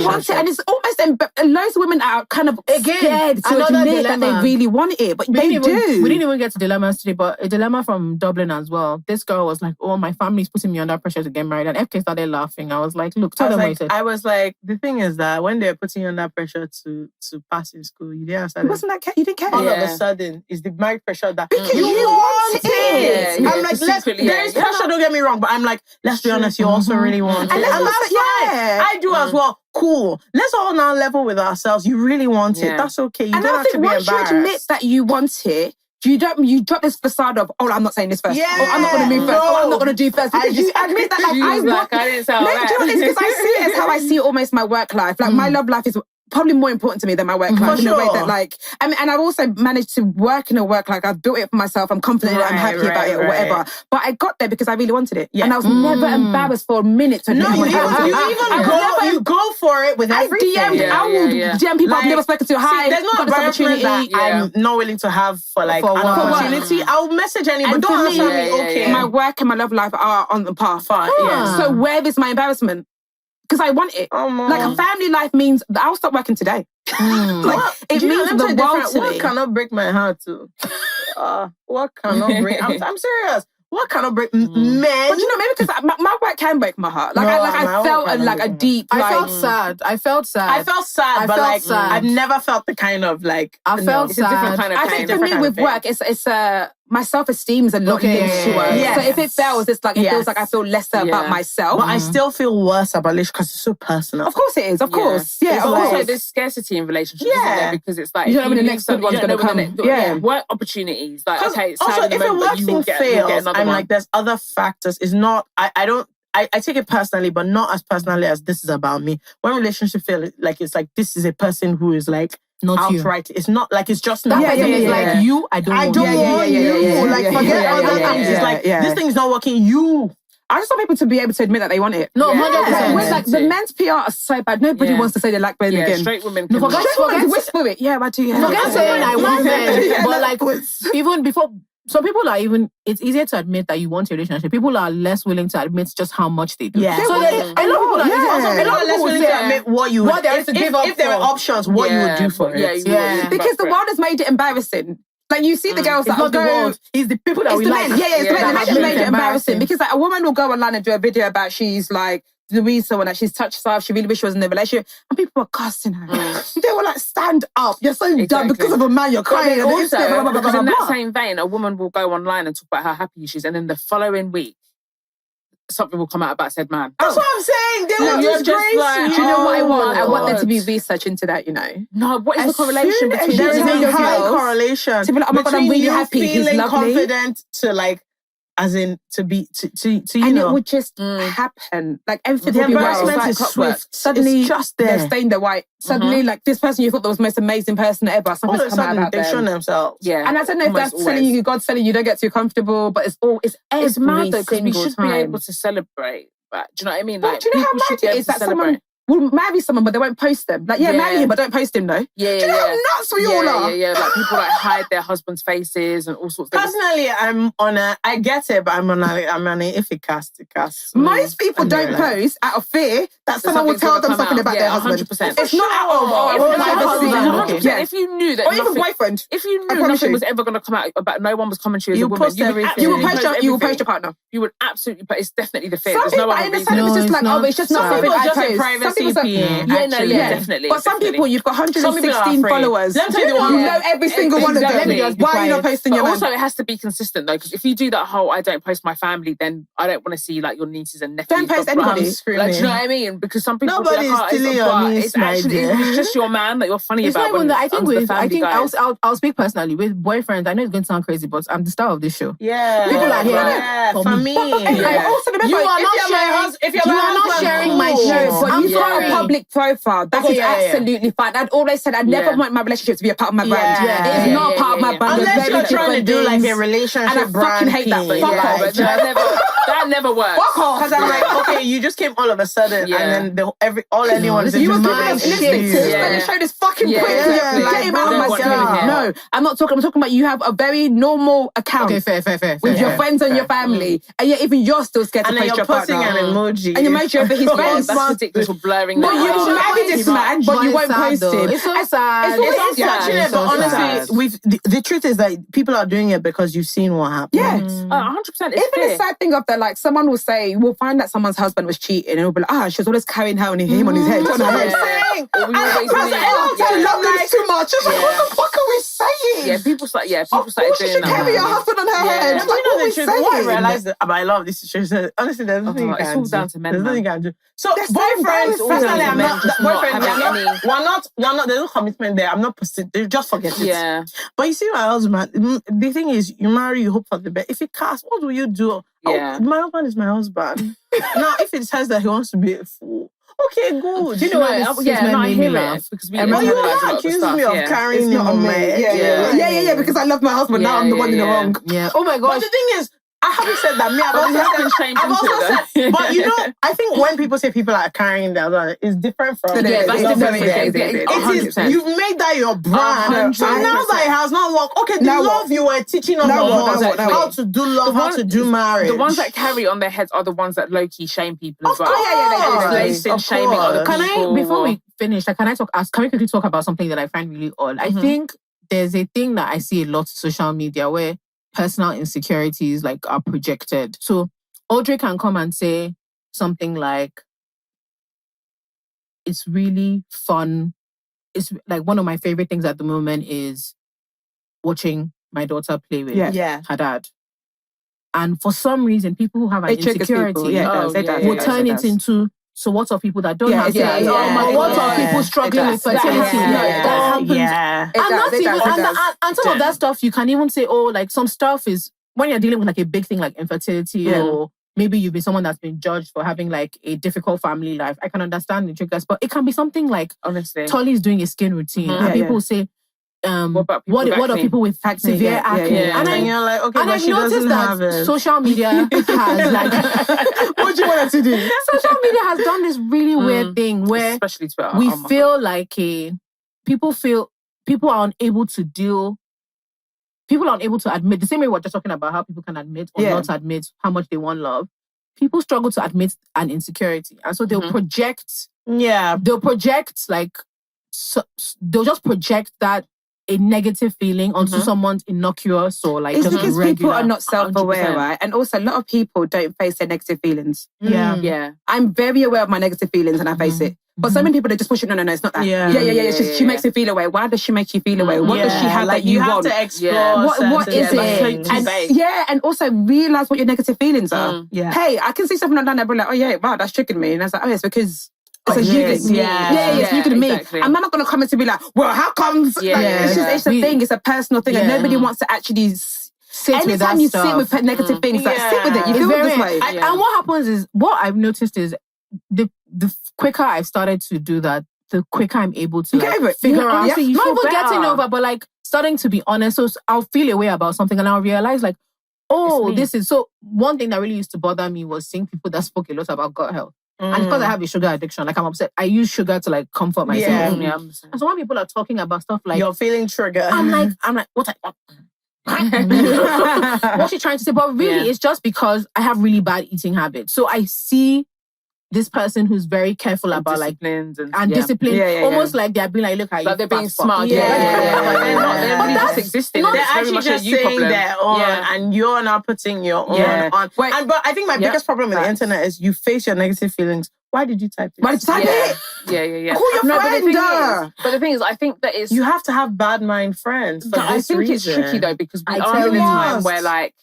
want it. And it's almost loads of women are kind of scared to admit that they really want it, but they do. We didn't even get to dilemmas today, but a dilemma from Dublin as well. This girl was like, "Oh, my family's putting me under pressure to get married," and FK started laughing. I was like, look, tell them what you said. I was like, the thing is that when they're putting you under pressure to pass in school, you didn't understand. Wasn't that you didn't care? All of a sudden, it's the married pressure that because you want it. I'm like, there is pressure, don't get me wrong, but I'm like, let's be honest, you also really want it. And that's fine. I do as well. Cool. Let's all now level with ourselves. You really want it. That's okay. You don't have to be embarrassed. Once you admit that you want it, you drop this facade of, oh, I'm not saying this first. Yeah. Oh, I'm not going to move first. Oh, I'm not going to do first. Because you admit that, like, I didn't sound right. Do you know what it is? Because I see it as how I see almost my work life. Like, my love life is probably more important to me than my work life. In a way that, like, I mean, and I've also managed to work in a work, like, I've built it for myself. I'm confident in it. I'm happy about it or whatever. But I got there because I really wanted it. Yeah. And I was never embarrassed for a minute to you go for it with everything. I will DM people I've never spoken to. Hi, there's no opportunity that I'm not willing to have for like an opportunity. I'll message anybody. Don't answer me. Okay. My work and my love life are on the path. So where is my embarrassment? Because I want it. Like a family life means that I'll stop working today. Like it means the world to me. What cannot break my heart too? What cannot break? I'm serious. What cannot break men? But you know, maybe because my work can break my heart. Like I felt a deep. I felt sad, but like I've never felt the kind of like. I felt sad. It's a different kind of I think for me with work, it's my self-esteem is a lot linked to work. So if it fails, it's like it feels like I feel lesser about myself. But I still feel worse about it because it's so personal. Of course it is. Of course. Yeah. Also, there's scarcity in relationships, isn't there? Because it's like you don't know when the next good one's going to come. Work opportunities. Like okay, it's also if a work thing fails, I'm like there's other factors. It's not. I take it personally, but not as personally as this is about me. When relationship fail, like it's like this is a person who is like. Not outright. You. It's not like it's just not. It's like you. I don't want you. Like forget other things. It's like this thing's not working. You. I just want people to be able to admit that they want it. No, 100%. Like the men's PR are so bad. Nobody wants to say they like men again. Straight women. Forget whisper it. Yeah, I do. Forget saying I want men. But like even before. Some people are it's easier to admit that you want a relationship. People are less willing to admit just how much they do. Yeah. So a lot of people are less willing to admit what there is to give up. If there are options, what you would do for it. Because the world has made it embarrassing. Like you see the girls that not the go... world. It's the people that It's we the like. men. Yeah, it's the men. The men that made it embarrassing. embarrassing. Because like a woman will go online and do a video about she's like Louise, someone that she's touched herself, she really wished she was in a relationship, and people were cussing her. They were like, stand up. You're so dumb because of a man, you're crying. Also, because in that same vein, a woman will go online and talk about how happy she is, and then the following week, something will come out about said man. That's what I'm saying. They will disgrace you. Do you know what I want? I want there to be research into that, you know. No, what is the correlation between there is these a high girls correlation to be like, oh my God, I'm really happy. He's feeling lovely. confident to like, as in to be to you and know. it would just happen. Like everything The would be well. embarrassment is swift. Suddenly, It's just there. They're stained their white. Suddenly, like this person you thought was the most amazing person ever. all of Something's a come out sudden about they've shown them. themselves. Yeah, And I don't know if that's telling you, God's telling you don't get too comfortable, but it's mad though, because we should time. be able to celebrate that. Do you know what I mean? But Like, do you know how people should mad be it able is to that celebrate. someone will marry someone, but they won't post them? Like, marry him, but don't post him, though. Yeah, Do you know how nuts we all are? Yeah. Like people like hide their husbands' faces and all sorts of things. Personally, I get it, but I'm on a if it casts, it casts. Most people don't post out of fear that someone will tell them something about their husband. 100%. It's not out of privacy. If you knew that Or even boyfriend. if you knew nothing was ever going to come out about no one was coming to you as a woman, you will post your partner. You would absolutely, but it's definitely the fear. Some There's people, no I other understand reason. it's just like, oh, it's just not something I just a post. privacy Some people definitely. But some people, you've got 116 followers. Let me tell you the You one. know every single one of them. Why are you not posting your man? Also, it has to be consistent though, because if you do that whole I don't post my family, then I don't want to see like your nieces and nephews. Don't post anybody. Like, do you know what I mean? Because some people Nobody's feel like, stealing your niece, it's actually it's just your man that you're funny It's about. not even that. I think guys. I'll speak personally with boyfriends. I know it's going to sound crazy, but I'm the star of this show. Yeah. People are here for me. I also remember You are not sharing my shit. But I'm you've got sorry. a public profile. That is absolutely fine. I'd always said I'd never want my relationship to be a part of my brand. Yeah. It's not a part of my brand. Unless you're trying to do like a relationship and I fucking hate that. thing. Fuck off. But that never works. Fuck off. Because I'm like, okay, you just came all of a sudden, and then all anyone is you were my listening to show this fucking prick. Get him out of my screen. No, I'm not talking. I'm talking about you have a very normal account. Okay, fair. With your friends and your family, and yet even you're still scared to post your partner. And you're posting an emoji. And you emoji over his face. That's ridiculous for blurring. But you will marry this man, but you won't post him. It's so sad. It's unfortunate, but honestly, the truth is that people are doing it because you've seen what happened. Yeah. 100%. Even the sad thing of that, like someone will say, we'll find that someone's husband was cheating, and it'll be like, she was always carrying him on his head. On her head. I love this too much. It's like, what the fuck are we saying? Yeah, people started doing that. She should carry her husband on her head. Like, what are we saying? I realized that I love this situation. Honestly, there's nothing you it's can all do. down to men. There's nothing you can do. So boyfriends, personally, I'm not. Boyfriends, we're not. There's no commitment there. I'm not posting. Just forget it. Yeah. But you see, my husband. The thing is, you marry, you hope for the best. If it casts, what will you do? Yeah. My husband is my husband. Now, if it says that he wants to be a fool, okay, good. Do you know what? I hear it. Because you will accuse me of carrying your man. Yeah, because I love my husband. Now I'm the one in the wrong. Yeah. Oh my God. But the thing is, I haven't said that. I've also said, but you know, I think when people say people are carrying their husband, it's different from. Yeah, that's different. It is. You've made that your brand. So now that it has not worked, okay, the love you were teaching us how to do love, how to do marriage. The ones that carry on their heads are the ones that low-key shame people as well. Yeah, shaming other people. Before we finish, can we quickly talk about something that I find really odd? I think there's a thing that I see a lot on social media where personal insecurities like are projected. So Audrey can come and say something like, it's really fun. It's like one of my favorite things at the moment is watching my daughter play with her dad. And for some reason, people who have an insecurity will turn it into, so what of people that don't have that? What of people struggling with fertility? That happens. And some of that stuff, you can even say, like some stuff is, when you're dealing with like a big thing like infertility or maybe you've been someone that's been judged for having like a difficult family life. I can understand the triggers, but it can be something like, honestly, Tolly's doing a skin routine and people say, what are people with severe acne? And you're like, okay, but she doesn't have it. Social media has like, what do you want her to do? Social media has done this really weird thing where especially Twitter, we feel like people are unable to admit, the same way we're just talking about how people can admit or not admit how much they want love. People struggle to admit an insecurity. And so they'll project, they'll just project that a negative feeling onto someone's innocuous or like it's just because regular. people are not self-aware, 100%. right? And also, a lot of people don't face their negative feelings. Yeah. I'm very aware of my negative feelings and I face it. But so many people, they just push it. No, it's not that. Yeah. It's just, she makes me feel away. Why does she make you feel away? What does she have that you want? You have to explore. What is it? And also realize what your negative feelings are. Hey, I can see something like that and I'll be like, oh yeah, wow, that's triggering me. And I was like, oh, it's because it's a you to me. It's you to me. Exactly. I'm not going to come and to be like, well, how comes? It's a thing. It's a personal thing. And nobody wants to actually... Anytime you sit with negative things, like sit with it. You feel this way. And what happens is, what I've noticed is the quicker I've started to do that, the quicker I'm able to figure out. Not even getting over, but like starting to be honest. So I'll feel a way about something and I'll realize like, oh, this is... So one thing that really used to bother me was seeing people that spoke a lot about gut health. And because I have a sugar addiction, like I'm upset, I use sugar to like comfort myself. And so when people are talking about stuff like... You're feeling triggered. I'm like, what? What's she trying to say? But really, it's just because I have really bad eating habits. So I see this person who's very careful about like discipline, almost like they're being like, look at you, they're being smart. But they're really just existing. They're actually just saying their own, and you're not putting your own on. But I think my biggest problem with the internet is you face your negative feelings. Why did you type it? Why did you type it? Yeah. Call your friend. But the thing is, I think that is... You have to have bad mind friends for this reason. It's tricky though, because we are in a time where like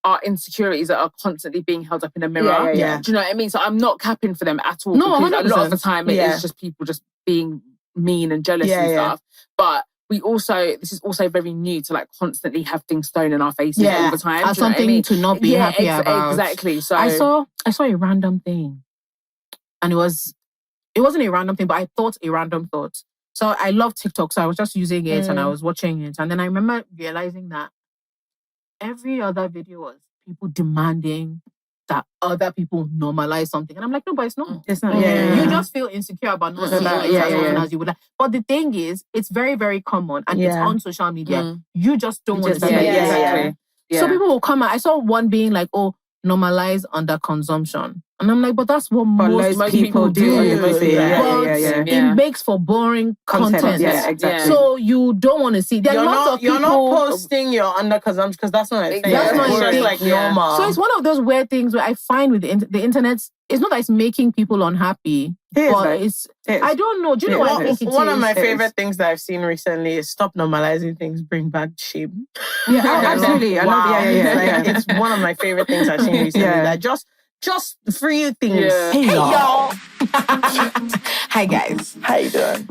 our insecurities are constantly being held up in a mirror. Do you know what I mean? So I'm not capping for them at all. No, because 100%. a lot of the time it is just people just being mean and jealous and stuff. But this is also very new to like constantly have things thrown in our faces all the time. As something to not be happy about. Exactly. So I saw a random thing. And it wasn't a random thing, but I thought a random thought. So I love TikTok, so I was just using it and I was watching it. And then I remember realizing that every other video was people demanding that other people normalize something. And I'm like, no, but it's not. It's not. You just feel insecure about not seeing it as often as you would like. But the thing is, it's very, very common and it's on social media. You just don't want to see it. Exactly. So people will come out. I saw one being like, oh, normalize under consumption. And I'm like, but that's what most people do. It makes for boring content. Yeah, exactly. So you don't want to see. There are lots of people... You're not posting your under consumption because that's not a thing. That's not just like normal. So it's one of those weird things where I find with the internet, it's not that it's making people unhappy. I don't know. Do you know what I think it is? One of my favorite things that I've seen recently is stop normalizing things, bring back shame. Yeah, absolutely. I love it. It's one of my favorite things I've seen recently. That just free things. Yeah. Hey y'all. Hi guys. How you doing?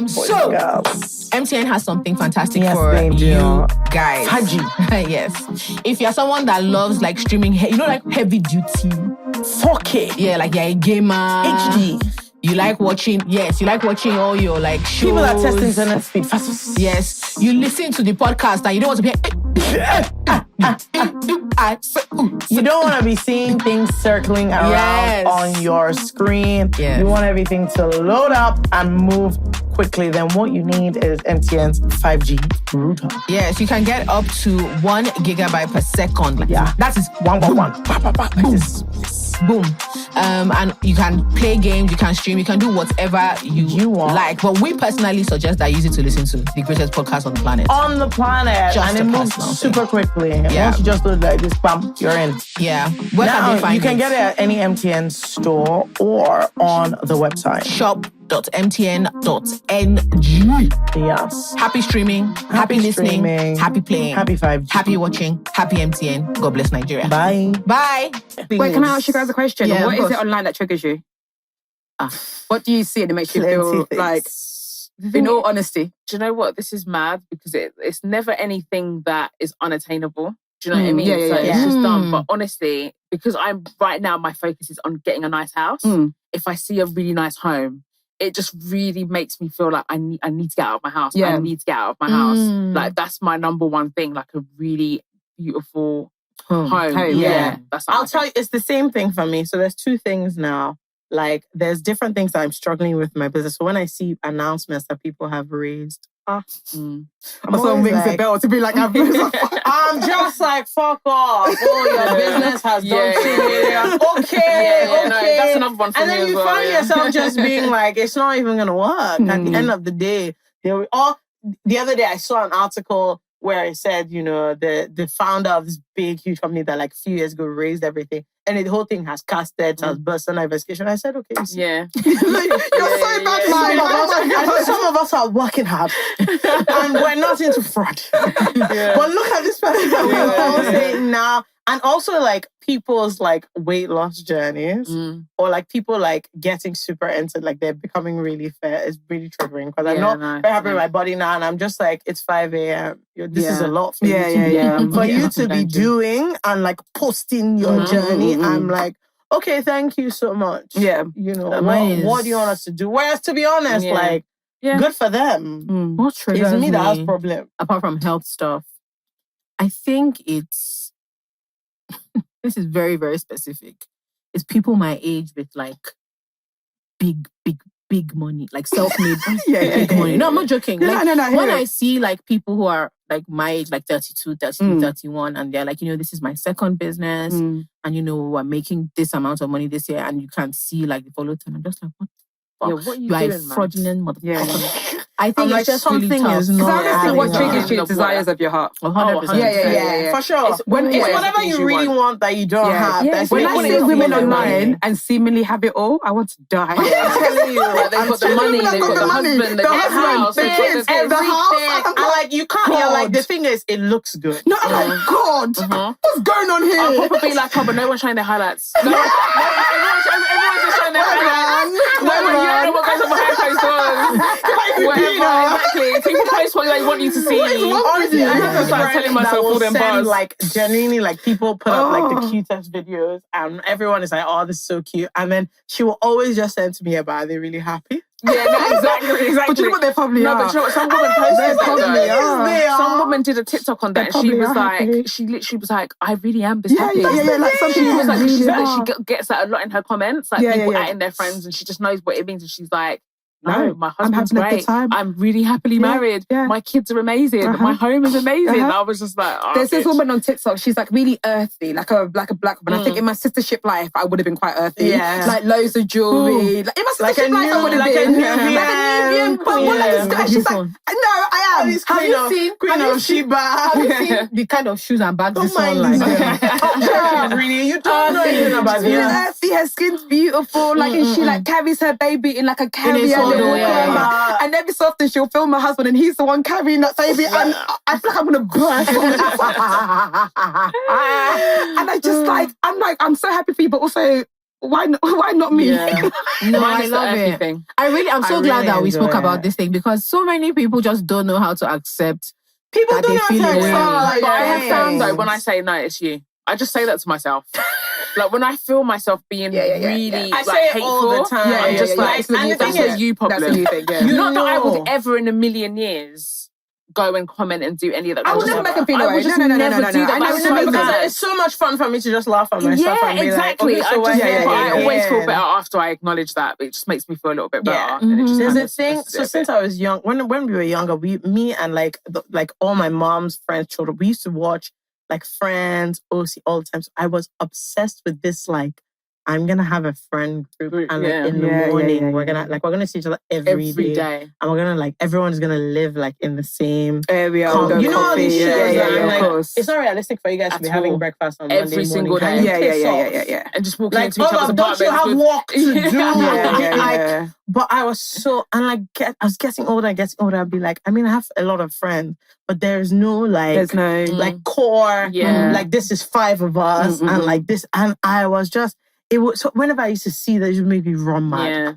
So MTN has something fantastic for you guys. Haji. Yes. If you're someone that loves like streaming, like heavy duty 4K. Yeah, like you're a gamer. HD. You like watching all your like shows. People are testing internet speed fast. Yes. You listen to the podcast and you don't want to be you don't want to be seeing things circling around on your screen. Yes. You want everything to load up and move quickly. Then what you need is MTN's 5G router. Yes, you can get up to 1 gigabyte per second. That is 111. Boom. And you can play games, you can stream, you can do whatever you want. Like. But we personally suggest that you use it to listen to the greatest podcast on the planet. And it moves super quickly. Once you just do like this, bam, you're in. Yeah. Where can they find you can get it at any MTN store or on the website. shop.mtn.ng. Yes. Happy streaming, happy listening, happy playing, happy 5G, happy watching, happy MTN. God bless Nigeria. Bye. Wait, can I ask you guys a question? Yeah, what is it online that triggers you? What do you see that makes you feel like, in all honesty? Do you know what? This is mad because it's never anything that is unattainable. Do you know what I mean? It's just dumb. But honestly, because right now, my focus is on getting a nice house. If I see a really nice home, it just really makes me feel like I need to get out of my house. I need to get out of my house. Like, that's my number one thing, like a really beautiful home. I'll tell you, it's the same thing for me. So there's two things now. Like, there's different things that I'm struggling with in my business. So when I see announcements that people have raised, I'm also rings a bell to be like, I'm just like, fuck off. Oh, your business has done 2 million. Okay. No, that's another one for me. And then you find yourself just being like, it's not even going to work. At the end of the day, the other day I saw an article where it said, the founder of this big, huge company that like a few years ago raised everything. And the whole thing has casted, has burst under investigation. I said, okay. Yeah. You're so bad. Some of us are working hard. And we're not into fraud. But look at this person that we're all saying now. And also like people's like weight loss journeys or like people like getting super into like they're becoming really fit is really triggering because I'm not very happy with my body now and I'm just like it's 5 a.m. This is a lot for you to be doing and like posting your journey. I'm like, okay, thank you so much. Yeah. What do you want us to do? Whereas to be honest, like good for them. What triggers it's me that has problem. Apart from health stuff, I think it's this is very, very specific. It's people my age with like big money, like self-made big money. No, I'm not joking. Like, when I see like people who are like my age, like 32, 31, and they're like, this is my second business, and I'm making this amount of money this year, and you can see like the follow through. I'm just like, what? What are you doing, fraudulent motherfucker. I think like, it's just something really tough. is not. Honestly, what triggers you? Desires of your heart. 100%. Yeah. For sure. It's whatever you really want that you don't have. When I see women online and seemingly have it all, I want to die. I'm telling you, they've got the money, they've got the husband, they've got the house, the kids, everything. And like you can't. You're like the thing is, it looks good. No, I'm like God. What's going on here? I'll probably be like, but no one's showing their highlights. Everyone's just showing their highlights. No one, you don't know what goes on behind closed doors. Exactly. People post what they want you to see. Honestly, I have a friend telling myself all them bars. Like genuinely, like people put up like the cutest videos, and everyone is like, "Oh, this is so cute." And then she will always just send to me about, "Are they really happy?" Yeah, no, exactly. But you know what they probably are. No, but you know what? Some woman posted that. Some woman did a TikTok on that, and she was like, she literally was like, "I really am this happy." Yeah. Like some she people was like, really she said are. that she gets that a lot in her comments, like people adding their friends, and she just knows what it means, and she's like, "No, my husband's great. I'm really happily married. My kids are amazing. My home is amazing." I was just like, there's this woman on TikTok. She's like really earthy, like a black woman. I think in my sistership life, I would have been quite earthy. Yeah. Like loads of jewelry. Like in my sistership life, I would have been like a Nubian. But what like this guy? She's like, no, I am. Have you seen Queen of Sheba? Have you seen the kind of shoes and bags this one like? Really, you don't know anything about this. Earthy, her skin's beautiful. Like, and she like carries her baby in like a carrier. And every so often she'll film my husband and he's the one carrying that baby and I feel like I'm gonna burst. And I just like, I'm so happy for you, but also why not me? Yeah. No, I love it. I'm so glad that we spoke about this thing because so many people just don't know how to accept. People don't know how to accept. But I have found though, when I say no, it's you. I just say that to myself. Like when I feel myself being really I say hateful, all the time. I'm just like, and the thing is, you problem. That's a new thing. Yeah. Not that I would ever in a million years go and comment and do any of that. I would never make them feel away. No. It's so much fun for me to just laugh at myself. Yeah, exactly. I always feel better after I acknowledge that. It just makes me feel a little bit better. There's a thing. So since I was young, when we were younger, me and like all my mom's friends' children, we used to watch like Friends, OC all the time. So I was obsessed with this like. I'm gonna have a friend group, and like in the morning we're gonna see each other every day, and we're gonna everyone's gonna live like in the same area. You know all these shows. Of course. It's not realistic for you guys to be having breakfast on every single day. Yeah, and just walking into each other's apartments. Don't you have work to do? But I was so I was getting older. I'd be like, I mean, I have a lot of friends, but there's no core. Yeah, like this is 5 of us, and like this, and I was just. It was so whenever I used to see that, it would make me run mad. Yeah.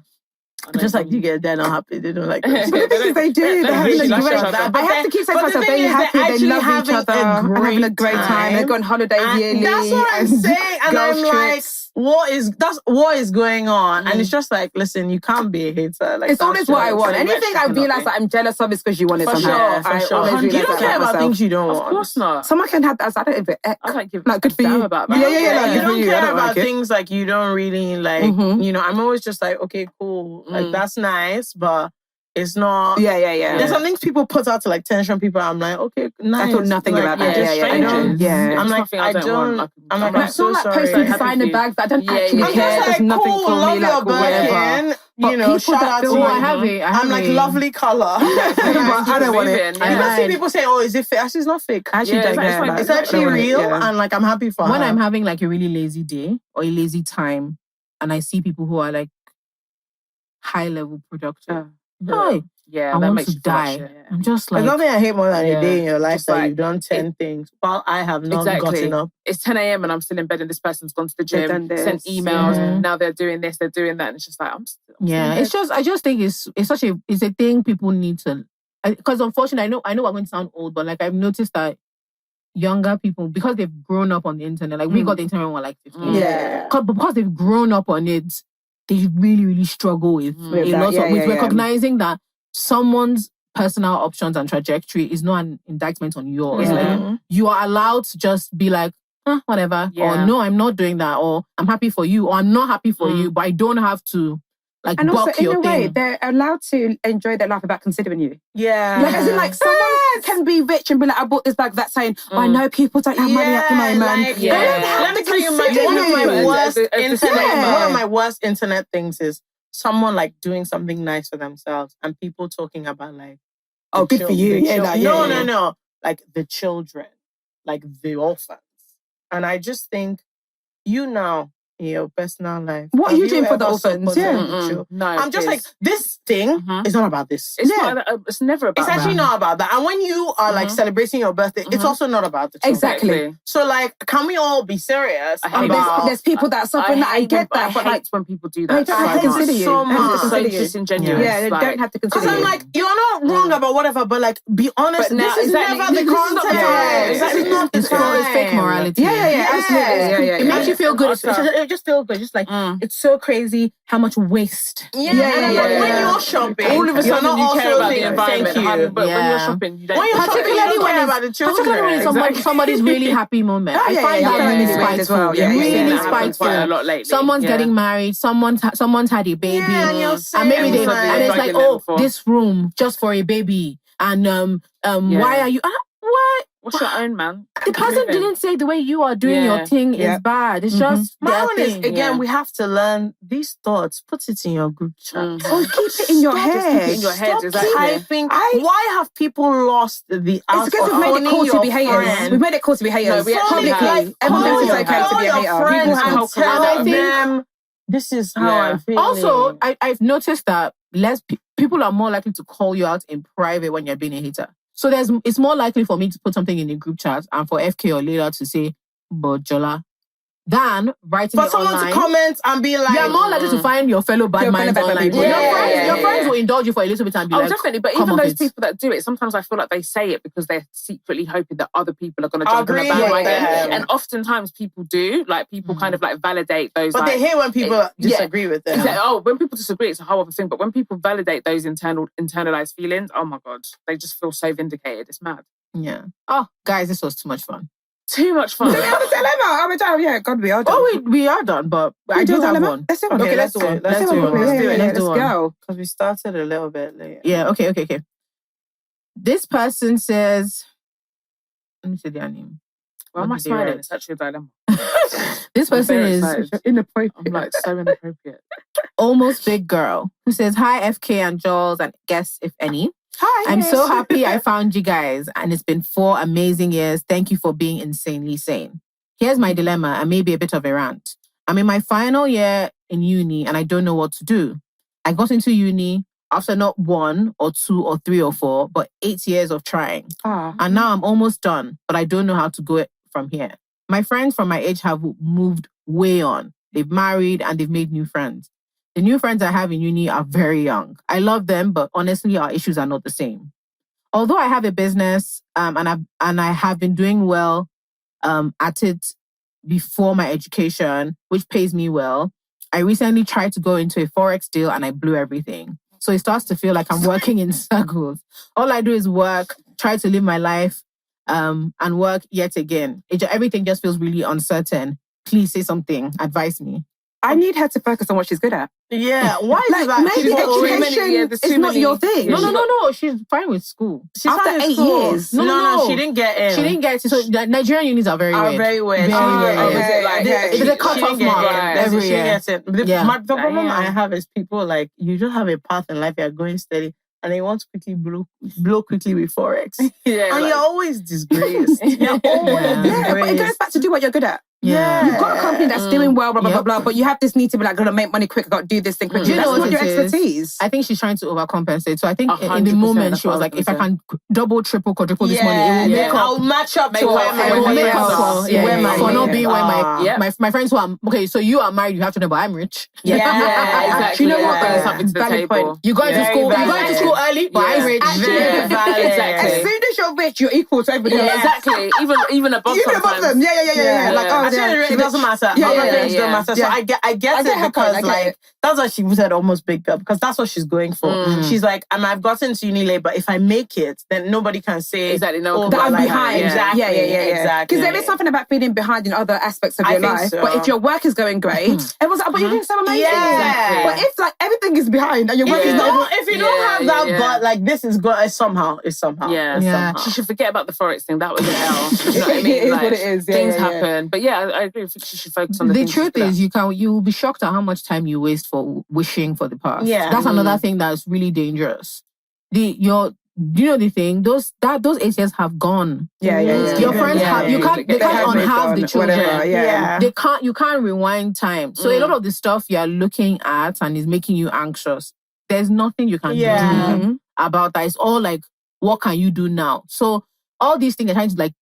Just like you get they're not happy, they don't like this. They do. They're having a great time. I have to keep saying to myself, they're happy, they love each other, and having a great time. They go on holiday yearly. That's what I'm saying. And I'm like, what is going on? And it's just like, listen, you can't be a hater. Like it's always what I want. Anything I realize that I'm jealous of is because you want it somehow. For sure. You don't care about things you don't want. Of course not. Someone can have that. I don't even. I don't give good for you about that. Yeah. You don't care about things like you don't really like. You know, I'm always just like, okay, cool. Like that's nice, but It's not. Yeah. There's some things people put out to like tension people. I'm like, okay, nice. I thought nothing like, about that. Just strangers. Yeah. I'm like, I don't. I'm like, I'm it's not so like sorry. posting designer bags that I don't actually I'm care. just There's like, nothing cool, for love me, like your whatever. Birkin. But You know, people shout that out feel to like- I have it. I'm like, lovely color. I don't want it. You don't see people say, oh, is it fake? Actually, it's not fake. I actually don't care. Like, It's I actually don't want it, real, yeah. and like I'm happy for When her. I'm having like a really lazy day or a lazy time, and I see people who are like high level productive, I that want makes to you feel like die. shit. I'm just like, There's nothing I hate more than a day in your life Just that like, you've done 10 things while I have not gotten up. It's 10 a.m. and I'm still in bed and this person's gone to the They've gym, done sent this. emails, Yeah. now they're doing this, they're doing that. And it's just like, I'm still yeah. in It's bed. just, I just think it's a thing people need to, because unfortunately, I know I'm going to sound old, but like I've noticed that younger people, because they've grown up on the internet, like we got the internet when we were like 15. Yeah. But because they've grown up on it, they really, really struggle with recognizing that someone's personal options and trajectory is not an indictment on yours. Yeah. Like, you are allowed to just be like, whatever, or no, I'm not doing that, or I'm happy for you, or I'm not happy for you, but I don't have to like And also, buck in your a way, thing. they're allowed to enjoy their life without considering you. Yeah. Like, as in, like, someone can be rich and be like, I bought this bag that's saying, oh, I know people don't have money at the moment. Like, They don't have Let me to tell you, consider one of my you. worst Yeah. one of my worst internet things is someone like doing something nice for themselves and people talking about like, Oh, good for you. No. Like the children, like the orphans. And I just think, you now, in your personal life, What are you doing for the ever orphans? supported Yeah. the children? No, I'm just like, this thing is not about this. It's not. It's never about. It's actually not about that. And when you are like celebrating your birthday, it's also not about the children. Exactly. So like, can we all be serious about... There's people that suffer that. I get that. But like, when people do they that, don't have to consider you. so They don't have to much. consider so you. disingenuous. Yeah, they don't have to consider Because you. I'm like, you're not wrong about whatever, but like, be honest. But now- this is exactly. never the This is not context. the time. This is not the It's time. fake morality. Yeah, absolutely. Yeah. It makes you feel good. It just feels good. Just like, it's so crazy how much waste. But when you're shopping, All of a you're sudden not you care also about the thinking, environment. thank you. But when you're Yeah. shopping, you don't. When you're shopping, you Particularly don't when care it's about the children. particularly when somebody's really happy moment. I find that really as spiteful. well. Yeah, Really that happens quite a spiteful. lot lately. Someone's Yeah. getting married. Someone's had a baby, Yeah, and you're and maybe saying, they like- and it's like, Dragging them for- this room just for a baby, and why are you? What? What's your own, man? The person didn't say the way you are doing your thing is bad. It's just My their own is, thing. again, we have to learn these thoughts. Put it in your group chat. Oh, keep it in your head. in your head. Stop Exactly. typing. Why have people lost the art It's because of we've made it phoning cool to your be haters. friend? We've made it cool to be haters. No, we actually publicly. have. Everyone thinks it's Call okay to be a your hater. friends People and have tell I think- them this is how Yeah. I'm feeling. Also, I've noticed that people are more likely to call you out in private when you're being a hater. So it's more likely for me to put something in a group chat and for FK or Leila to say, but Jola, than writing for it someone online. to comment and be like, You're more likely to find your fellow bad Your minds fellow bad online. people. Your friends will indulge you for a little bit and be Oh, like, definitely. But come even off those it. people that do it, sometimes I feel like they say it because they're secretly hoping that other people are going to jump on the Agree. bandwagon. Yeah. And oftentimes people do. Like, people kind of like validate those. but like, they hate when people disagree with them. Exactly. Oh, when people disagree, it's a whole other thing. But when people validate those internalized feelings, oh my God, they just feel so vindicated. It's mad. Yeah. Oh, guys, this was too much fun. Too much fun. Do we have a dilemma? Are we done? Yeah, God, we are done. Oh, we are done, but I do have one. Let's do one. Okay, let's do it. Let's do it. Let's do it. Let's go. Because we started a little bit late. Yeah, okay. This person says, let me see their name. Why am I smiling? It's actually a dilemma. This person very is excited. Inappropriate. I'm like so inappropriate. almost big girl who says, hi, FK and Jules and guests, if any. Hi. I'm so happy I found you guys, and it's been 4 amazing years. Thank you for being insanely sane. Here's my dilemma and maybe a bit of a rant. I'm in my final year in uni and I don't know what to do. I got into uni after not 1 or 2 or 3 or 4, but 8 years of trying. And now I'm almost done, but I don't know how to go from here. My friends from my age have moved way on. They've married and they've made new friends. The new friends I have in uni are very young. I love them, but honestly, our issues are not the same. Although I have a business and I have been doing well at it before my education, which pays me well, I recently tried to go into a Forex deal and I blew everything. So it starts to feel like I'm working in circles. All I do is work, try to live my life, and work yet again. Everything just feels really uncertain. Please say something. Advise me. I need her to focus on what she's good at. Yeah, why is that? Maybe education is not your thing. No. She's fine with school. She's after 8 years. No, she didn't get in. She didn't get it. So Nigerian unis are very weird. Very weird. It's a cut-off mark every year. The problem I have is people like, you just have a path in life, you're going steady, and they want to quickly blow quickly with Forex. And you're always disgraced. You're always disgraced. But it goes back to do what you're good at. Yeah. You've got a company that's doing well, blah, blah, blah, blah, but you have this need to be like, gotta make money quick, gotta do this thing quickly. That's not your expertise. I think she's trying to overcompensate. So I think in the moment she was like, if I can double, triple, quadruple this money, it will make up. I'll match up to where for not being where my friends who are, okay, so you are married, you have to know, but I'm rich. Exactly. You know what? Bringing something to the table. You going to school early, but I'm rich. As soon as you're rich, you're equal to everybody else. Exactly. Even above them. Yeah. Like, it doesn't matter. It doesn't matter. So I get it because like that's what she said, almost big girl, because that's what she's going for. She's like, and I've gotten to uni late, but if I make it, then nobody can say that I'm behind. Exactly. Exactly. Because there is something about feeling behind in other aspects of your life. So. But if your work is going great, everyone's like, but you're doing so amazing. Yeah. But if like everything is behind and your work is not, if you don't have that, but like this is good, it's somehow. Yeah. She should forget about the Forex thing. That was an L. You know what I mean? It is what it is. Things happen. But I agree. I think she should focus on the truth is, you will be shocked at how much time you waste for wishing for the past. Yeah. That's another thing that's really dangerous. You know the thing, those 8 years have gone. Yeah. Your friends they can't unhalve the children. Whatever, you can't rewind time. So a lot of the stuff you're looking at and is making you anxious, there's nothing you can do about that. It's all like, what can you do now? So all these things are trying to like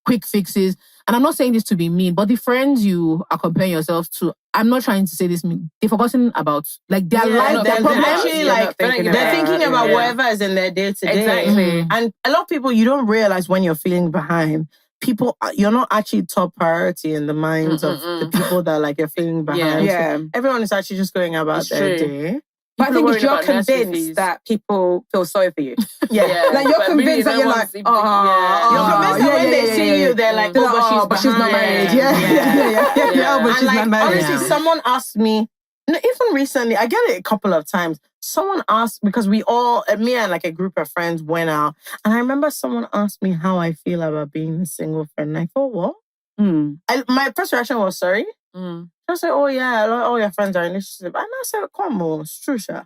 quick fixes. And I'm not saying this to be mean, but the friends you are comparing yourself to, I'm not trying to say this mean. They've forgotten about like their life, their problems. Actually, like they're thinking about whatever is in their day to day. Exactly. And a lot of people, you don't realize when you're feeling behind. People, you're not actually top priority in the minds of the people that like you're feeling behind. Yeah. So everyone is actually just going about their day. But I think if you're convinced that people feel sorry for you. Like you're convinced that you're like, you're convinced that when they see you, they're like, but she's not married. Yeah, but she's not married. Honestly, someone asked me, even recently, I get it a couple of times. Someone asked, because me and like a group of friends went out, and I remember someone asked me how I feel about being a single friend. And I thought, what? My first reaction was sorry. I said, oh yeah, all your friends are in a relationship. And I said, come on, it's true, Sha.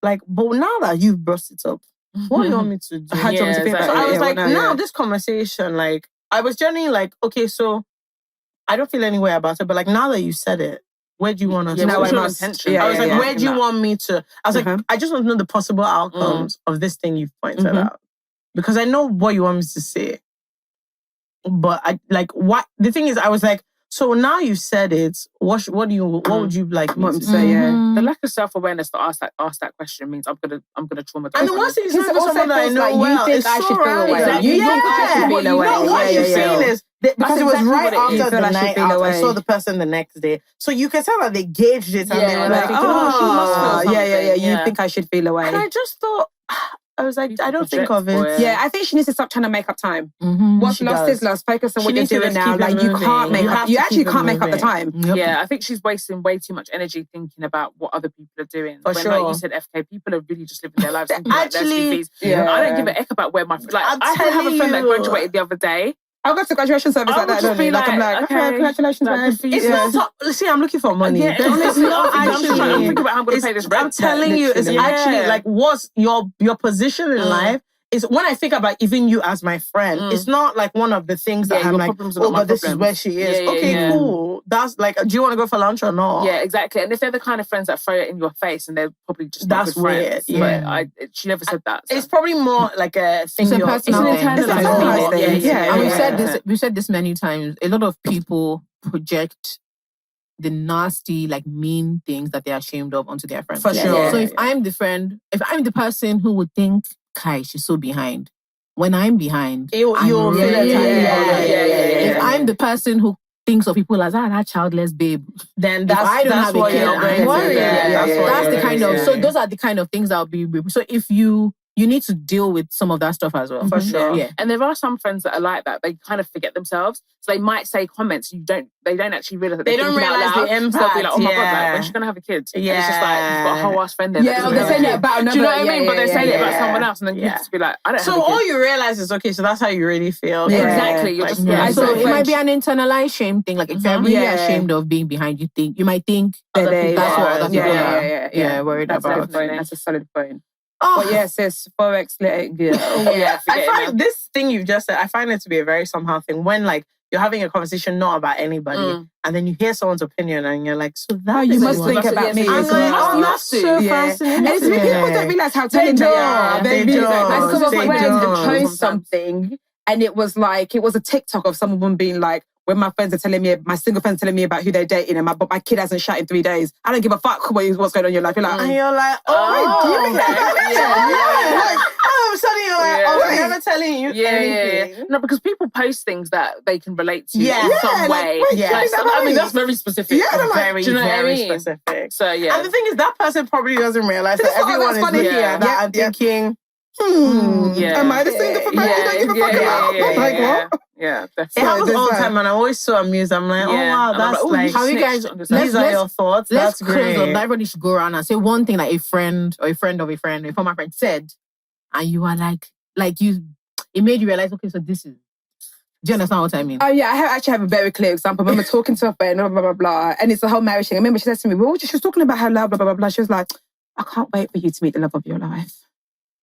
Like, but now that you've brought it up, what do you want me to do? So I was like, now this conversation, like, I was generally like, okay, so I don't feel any way about it, but like now that you said it, where do you want us to? I was like, where do you want me to? I was like, I just want to know the possible outcomes of this thing you've pointed out. Because I know what you want me to say. But I like what the thing is, I was like, so now you said it. What would you like me to say? The lack of self-awareness to ask that question means I'm gonna traumatize. And the worst thing is not someone that I know well. You think I should feel away? Exactly. You think I should feel away? What you're saying is because it was right after the night out. I saw the person the next day, so you can tell that they gauged it and they were like, "Oh, she must feel something." You think I should feel away? And I just thought. I was like, I don't think of it. Yeah, I think she needs to stop trying to make up time. What's lost is lost. Focus on what you're doing now. Like you can't make up. You actually can't make up the time. Yeah, I think she's wasting way too much energy thinking about what other people are doing. For sure. Like you said, FK, people are really just living their lives. Actually, I don't give a heck about where my I have a friend that graduated the other day. I'll go to graduation service like that, don't you? Like, I'm like, okay, congratulations, man. It's not. See, I'm looking for money. Yeah, it's not actually. I'm thinking about how I'm going to pay this rent. I'm telling you, it's actually like what's your position in life. Is when I think about even you as my friend, it's not like one of the things that I'm like, but this is where she is. Okay, cool. That's like, do you want to go for lunch or not? Yeah, exactly. And if they're the kind of friends that throw it in your face, and they're probably just that's weird. But she never said that. So. It's probably more like a thing. It's an internal thing. Yeah. And we've said this many times. A lot of people project the nasty, like mean things that they're ashamed of onto their friends. For sure. So if I'm the friend, if I'm the person who would think, Kai, she's so behind. When I'm behind, you're if I'm the person who thinks of people as that childless babe, then that's what you're going to That's the kind of. So those are the kind of things that'll be. So if you you need to deal with some of that stuff as well. For sure. Yeah. And there are some friends that are like that. They kind of forget themselves. So they might say comments. They don't actually realize that they don't realize the impact. So they'll be like, oh my God, like, when's she going to have a kid? Yeah. And it's just like, you've got a whole ass friend there. Yeah, they're saying it about another. Do you know what I mean? But they're saying it about yeah. someone else. And then you have to be like, I don't have a kid. So all you realize is, okay, so that's how you really feel. Yeah. Exactly. You're just So it might be an internalized shame thing. Like if you're really ashamed of being behind, you might think that's what other people are worried about. That's a solid point. Oh, But yeah, sis, Forex, let it go. I find this thing you've just said, I find it to be a very somehow thing when like you're having a conversation not about anybody and then you hear someone's opinion and you're like, so that you must think about me. I'm like, that's so fascinating. And it's people don't realize how talented they are. They really don't. I saw They my friend don't. post something and it was a TikTok of some woman being like, when my friends are telling me, my single friends telling me about who they're dating and but my kid hasn't shot in 3 days. I don't give a fuck what's going on in your life. You're like, and you're like, oh, you I'm sorry, you're like, I'm never telling you anything. Yeah. No, because people post things that they can relate to in some way. I mean, that's very specific. Yeah, very specific. So, yeah. And the thing is, that person probably doesn't realize that everyone is looking at that and thinking, am I the single for marriage? I don't give a fuck about. Like, what? Yeah, It definitely. happens all the time, and I'm always so amused. I'm like, oh wow, that's like, how you guys? These are your thoughts. Let's That's great. close up. Everybody should go around and say one thing like a friend or a friend of a friend, a former friend said, and you are like it made you realize, okay, so this is. Do you understand what I mean? Oh yeah, I actually have a very clear example. I remember talking to a friend, blah blah blah, and it's the whole marriage thing. I remember she said to me, "Well, she was talking about her love, blah blah blah." She was like, "I can't wait for you to meet the love of your life."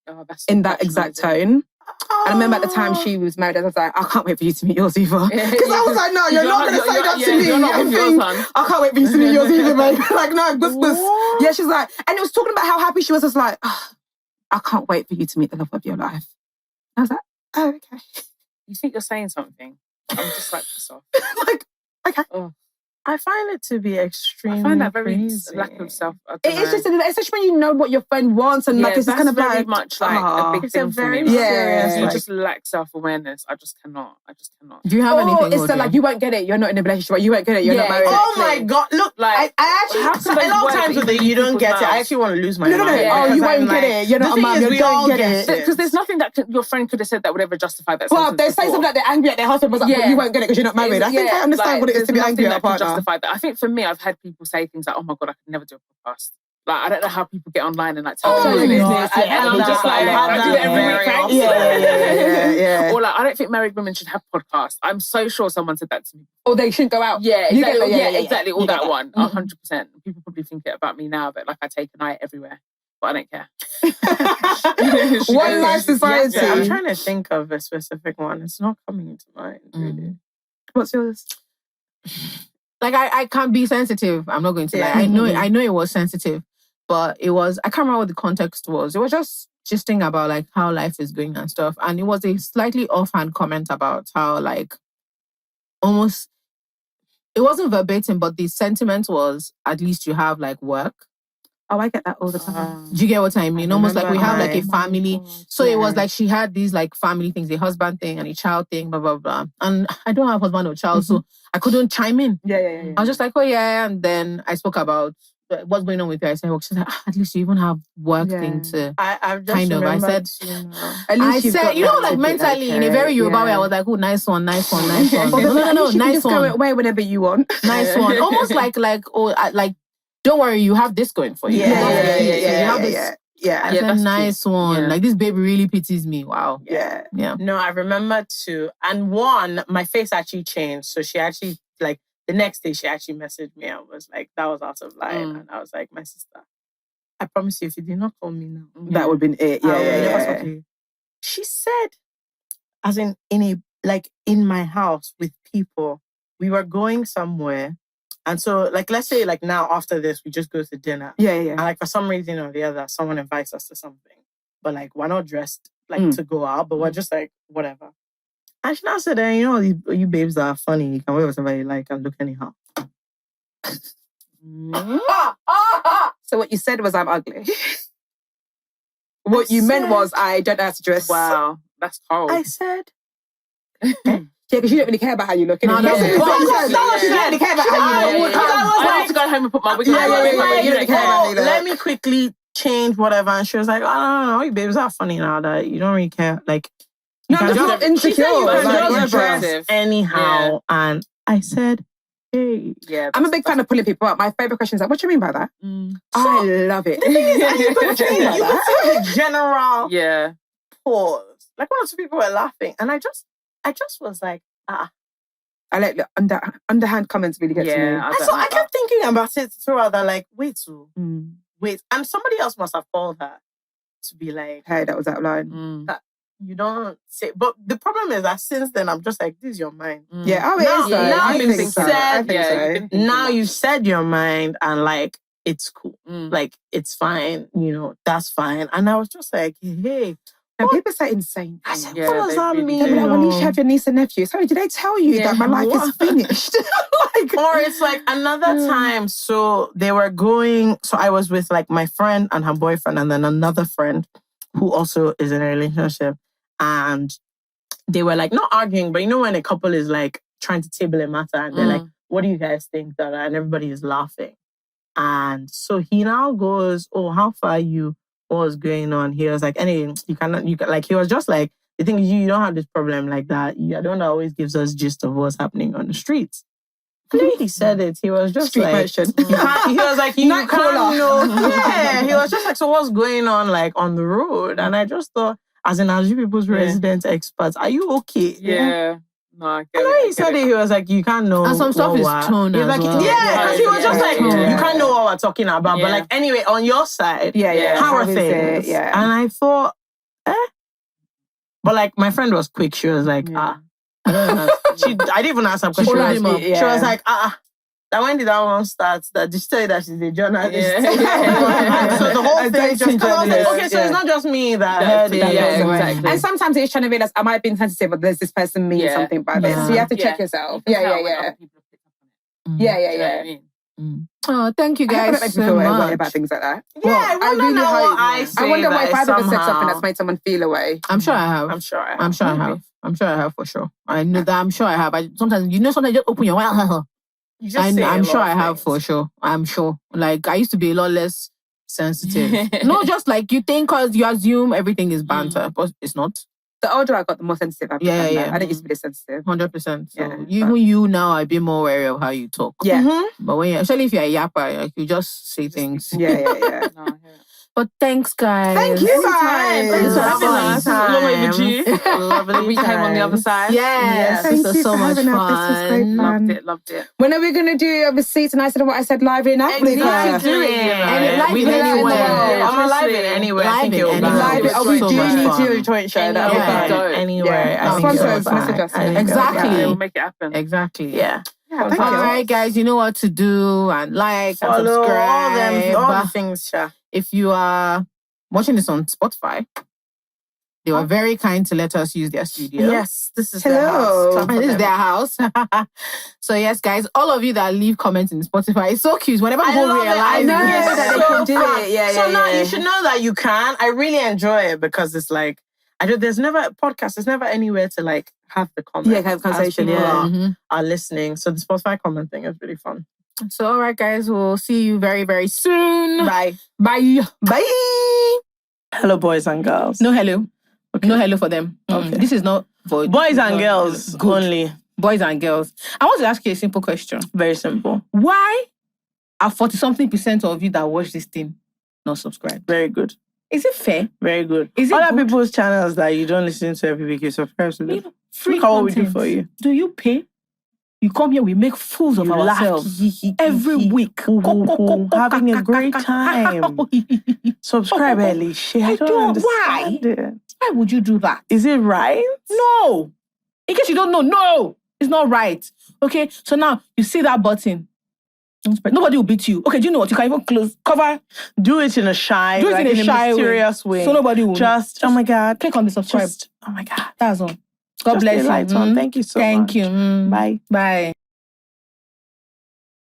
Oh, that's in that exact tone. And I remember at the time she was married, I was like, I can't wait for you to meet yours either. Because I was like, no, you're not going to say that to me. I can't wait for you to meet yours either, babe. Like, no, yeah, she's like, and it was talking about how happy she was. I was like, I can't wait for you to meet the love of your life. I was like, oh, okay. You think you're saying something? I'm just like, piss off. Like, okay. Oh. I find it to be extremely I find that very crazy. lack of self. It's just, especially when you know what your friend wants and like, it's kind of very like much like a big thing for me. serious. You just lack self-awareness. I just cannot. Do you have anything? It's like you won't get it. You're not in a relationship. You won't get it. You're not married. Oh my God! Look, like I actually a lot of times with it, you don't get it. I actually want to lose my mind. No. Oh, you won't get it. You're not a mum. You don't get it. Because there's nothing that your friend could have said that would ever justify that. Well, they say something like they're angry at their husband, but you won't get it because you're not married. I think I understand what it is to be angry at a partner. Justify that. I think for me, I've had people say things like, "Oh my God, I could never do a podcast." Like, I don't know how people get online and like tell me business. And I'm just like, I do it every week, right? Yeah. Or like, I don't think married women should have podcasts. I'm so sure someone said that to me. Or they shouldn't go out. Yeah, exactly. Exactly. All that one. 100%. People probably think it about me now, but like I take a night everywhere. But I don't care. One life society. Yeah, I'm trying to think of a specific one. It's not coming to mind, really. What's yours? Like I can't be sensitive. I'm not going to lie. I know it was sensitive, but it was. I can't remember what the context was. It was just thinking about like how life is going and stuff, and it was a slightly offhand comment about how like almost it wasn't verbatim, but the sentiment was at least you have like work. Oh, I get that all the time. Do you get what I mean? Almost like we have like a family. So it was like she had these like family things, a husband thing and a child thing, blah, blah, blah. And I don't have a husband or child, so I couldn't chime in. Yeah. I was just like, oh yeah. And then I spoke about what's going on with you. I said, well, she's like, at least you even have work thing to I've just kind of. I said, at least I said, you know, like mentally in a very Yoruba way, I was like, oh, nice one. No, nice one. Go away whenever you want. Nice one. Almost like don't worry, you have this going for you. Yeah. I said, nice one. Yeah. Like, this baby really pities me. Wow. Yeah. No, I remember too. And one, my face actually changed. So she actually, like, the next day she actually messaged me and was like, that was out of line. And I was like, my sister, I promise you, if you did not call me now, that would have been it. Yeah. She said, as in my house with people, we were going somewhere. And so, like, let's say, like, now after this, we just go to dinner. Yeah. And, like, for some reason or the other, someone invites us to something. But, like, we're not dressed, like, to go out, but we're just, like, whatever. And she now said, you know, you babes are funny. You can wear whatever you like and look anyhow. So what you said was, I'm ugly. What you meant was, I don't know how to dress. Wow, that's cold. I said... Yeah, because you don't really care about how you look. No, you don't really care about how you look. I have to go home and put my wig on. Let me quickly change, whatever. And she was like, I don't know, you babes are funny now that you don't really care. Like, no, I'm not insecure. She said you can Like, just dress anyhow. Yeah. And I said, hey. Yeah, I'm a big fan of pulling people up. My favorite question is like, what do you mean by that? I love it. The thing is, you could see the general yeah. pause. Like one or two people were laughing. And I just was like, I like the underhand comments really get to me. I kept thinking about it throughout that, like, wait. And somebody else must have called her to be like, hey, that was out of line. That you don't say. But the problem is that since then, I'm just like, this is your mind. Yeah, Now you said your mind and like, it's cool. Like, it's fine. You know, that's fine. And I was just like, hey. And people say insane things. I said, what does that mean? They're like, when you have your niece and nephew, sorry, did I tell you that my life is finished? Or it's like another time. So they were going. So I was with like my friend and her boyfriend, and then another friend who also is in a relationship. And they were like not arguing, but you know when a couple is like trying to table a matter, and they're like, "What do you guys think?" And everybody is laughing. And so he now goes, "Oh, how far are you? What was going on?" He was like, "Anyway, you can like." He was just like, "The thing is, you don't have this problem like that. I don't always gives us gist of what's happening on the streets." And then he said it. He was just street like, version. He was like, you can't know. Yeah, he was just like, so what's going on like on the road? And I just thought, as you people's resident experts, are you okay? Yeah. No, I get and then he said it. He was like, you can't know. And some stuff is tone as like, well. Yeah, because he was just like, you can't know what we're talking about. But like, anyway, on your side, how are things? Yeah. And I thought, But like, my friend was quick. She was like, I don't know. I didn't even ask her because she was like, that when did that one start? That just tell you that she's a journalist. Yeah. So the whole thing just okay, so it's not just me that heard it. Yeah, exactly. And sometimes it's trying to realize, am I being sensitive, or does this person mean something by this? So you have to check yourself. Yeah. Oh, thank you guys so much. About things like that. Yeah, well, I really hope. I wonder why if I've ever said something that's made someone feel away. I'm sure I have. I'm sure I have for sure. I know that. I'm sure I have. Sometimes you just open your mouth. I'm sure I have for sure. I'm sure. Like, I used to be a lot less sensitive. Not just like you think because you assume everything is banter, but it's not. The older I got, the more sensitive I've become. I didn't used to be this sensitive. 100%. So even you now, I'd be more wary of how you talk. Yeah. But especially if you're a yapper, like, you just say things. Yeah. But thanks, guys. Thank you, guys. Thanks for having us. Lovely. We came on the other side. Yes. This was so much fun. This was great fun. Loved it. When are we going to do a receipts? And I said what I said live in Africa. Exactly. Live in anywhere. I'm live in anywhere. I think it will be we do need to do a joint show. That would be fun. Anywhere. Sponsors, message us. Exactly. We'll make it happen. Exactly. Yeah. All right, guys, you know what to do, and like, follow, and subscribe. All the things, If you are watching this on Spotify, they were very kind to let us use their studio. Yes, this is their house. This is their house. So yes, guys, all of you that leave comments in Spotify, it's so cute. Whenever people realize that they can do it. So now you should know that you can. I really enjoy it because it's like, there's never a podcast. There's never anywhere to like have the comments. Yeah, have conversation. Are listening. So the Spotify comment thing is really fun. So all right, guys, we'll see you very, very soon. Bye. Hello, boys and girls. No hello. Okay. No hello for them. Okay. This is not for boys and girls only. Boys and girls. I want to ask you a simple question. Very simple. Why are 40-something% of you that watch this thing not subscribed? Very good. Is it fair? Very good. Is it other people's channels that you don't listen to every week, you subscribe to them? Free content. What we do for you. Do you pay? You come here, we make fools of ourselves every week. Having a great time. Subscribe early. I don't understand it. Why would you do that? Is it right? No. In case you don't know, no. It's not right. Okay? So now, you see that button. Nobody will beat you. Okay, do you know what? You can even cover. Do it in a shy, in a mysterious way. So nobody will just, oh my God. Click on the subscribe. Oh my God. That's all. God bless you. Thank you so much. Thank you. Bye. Bye.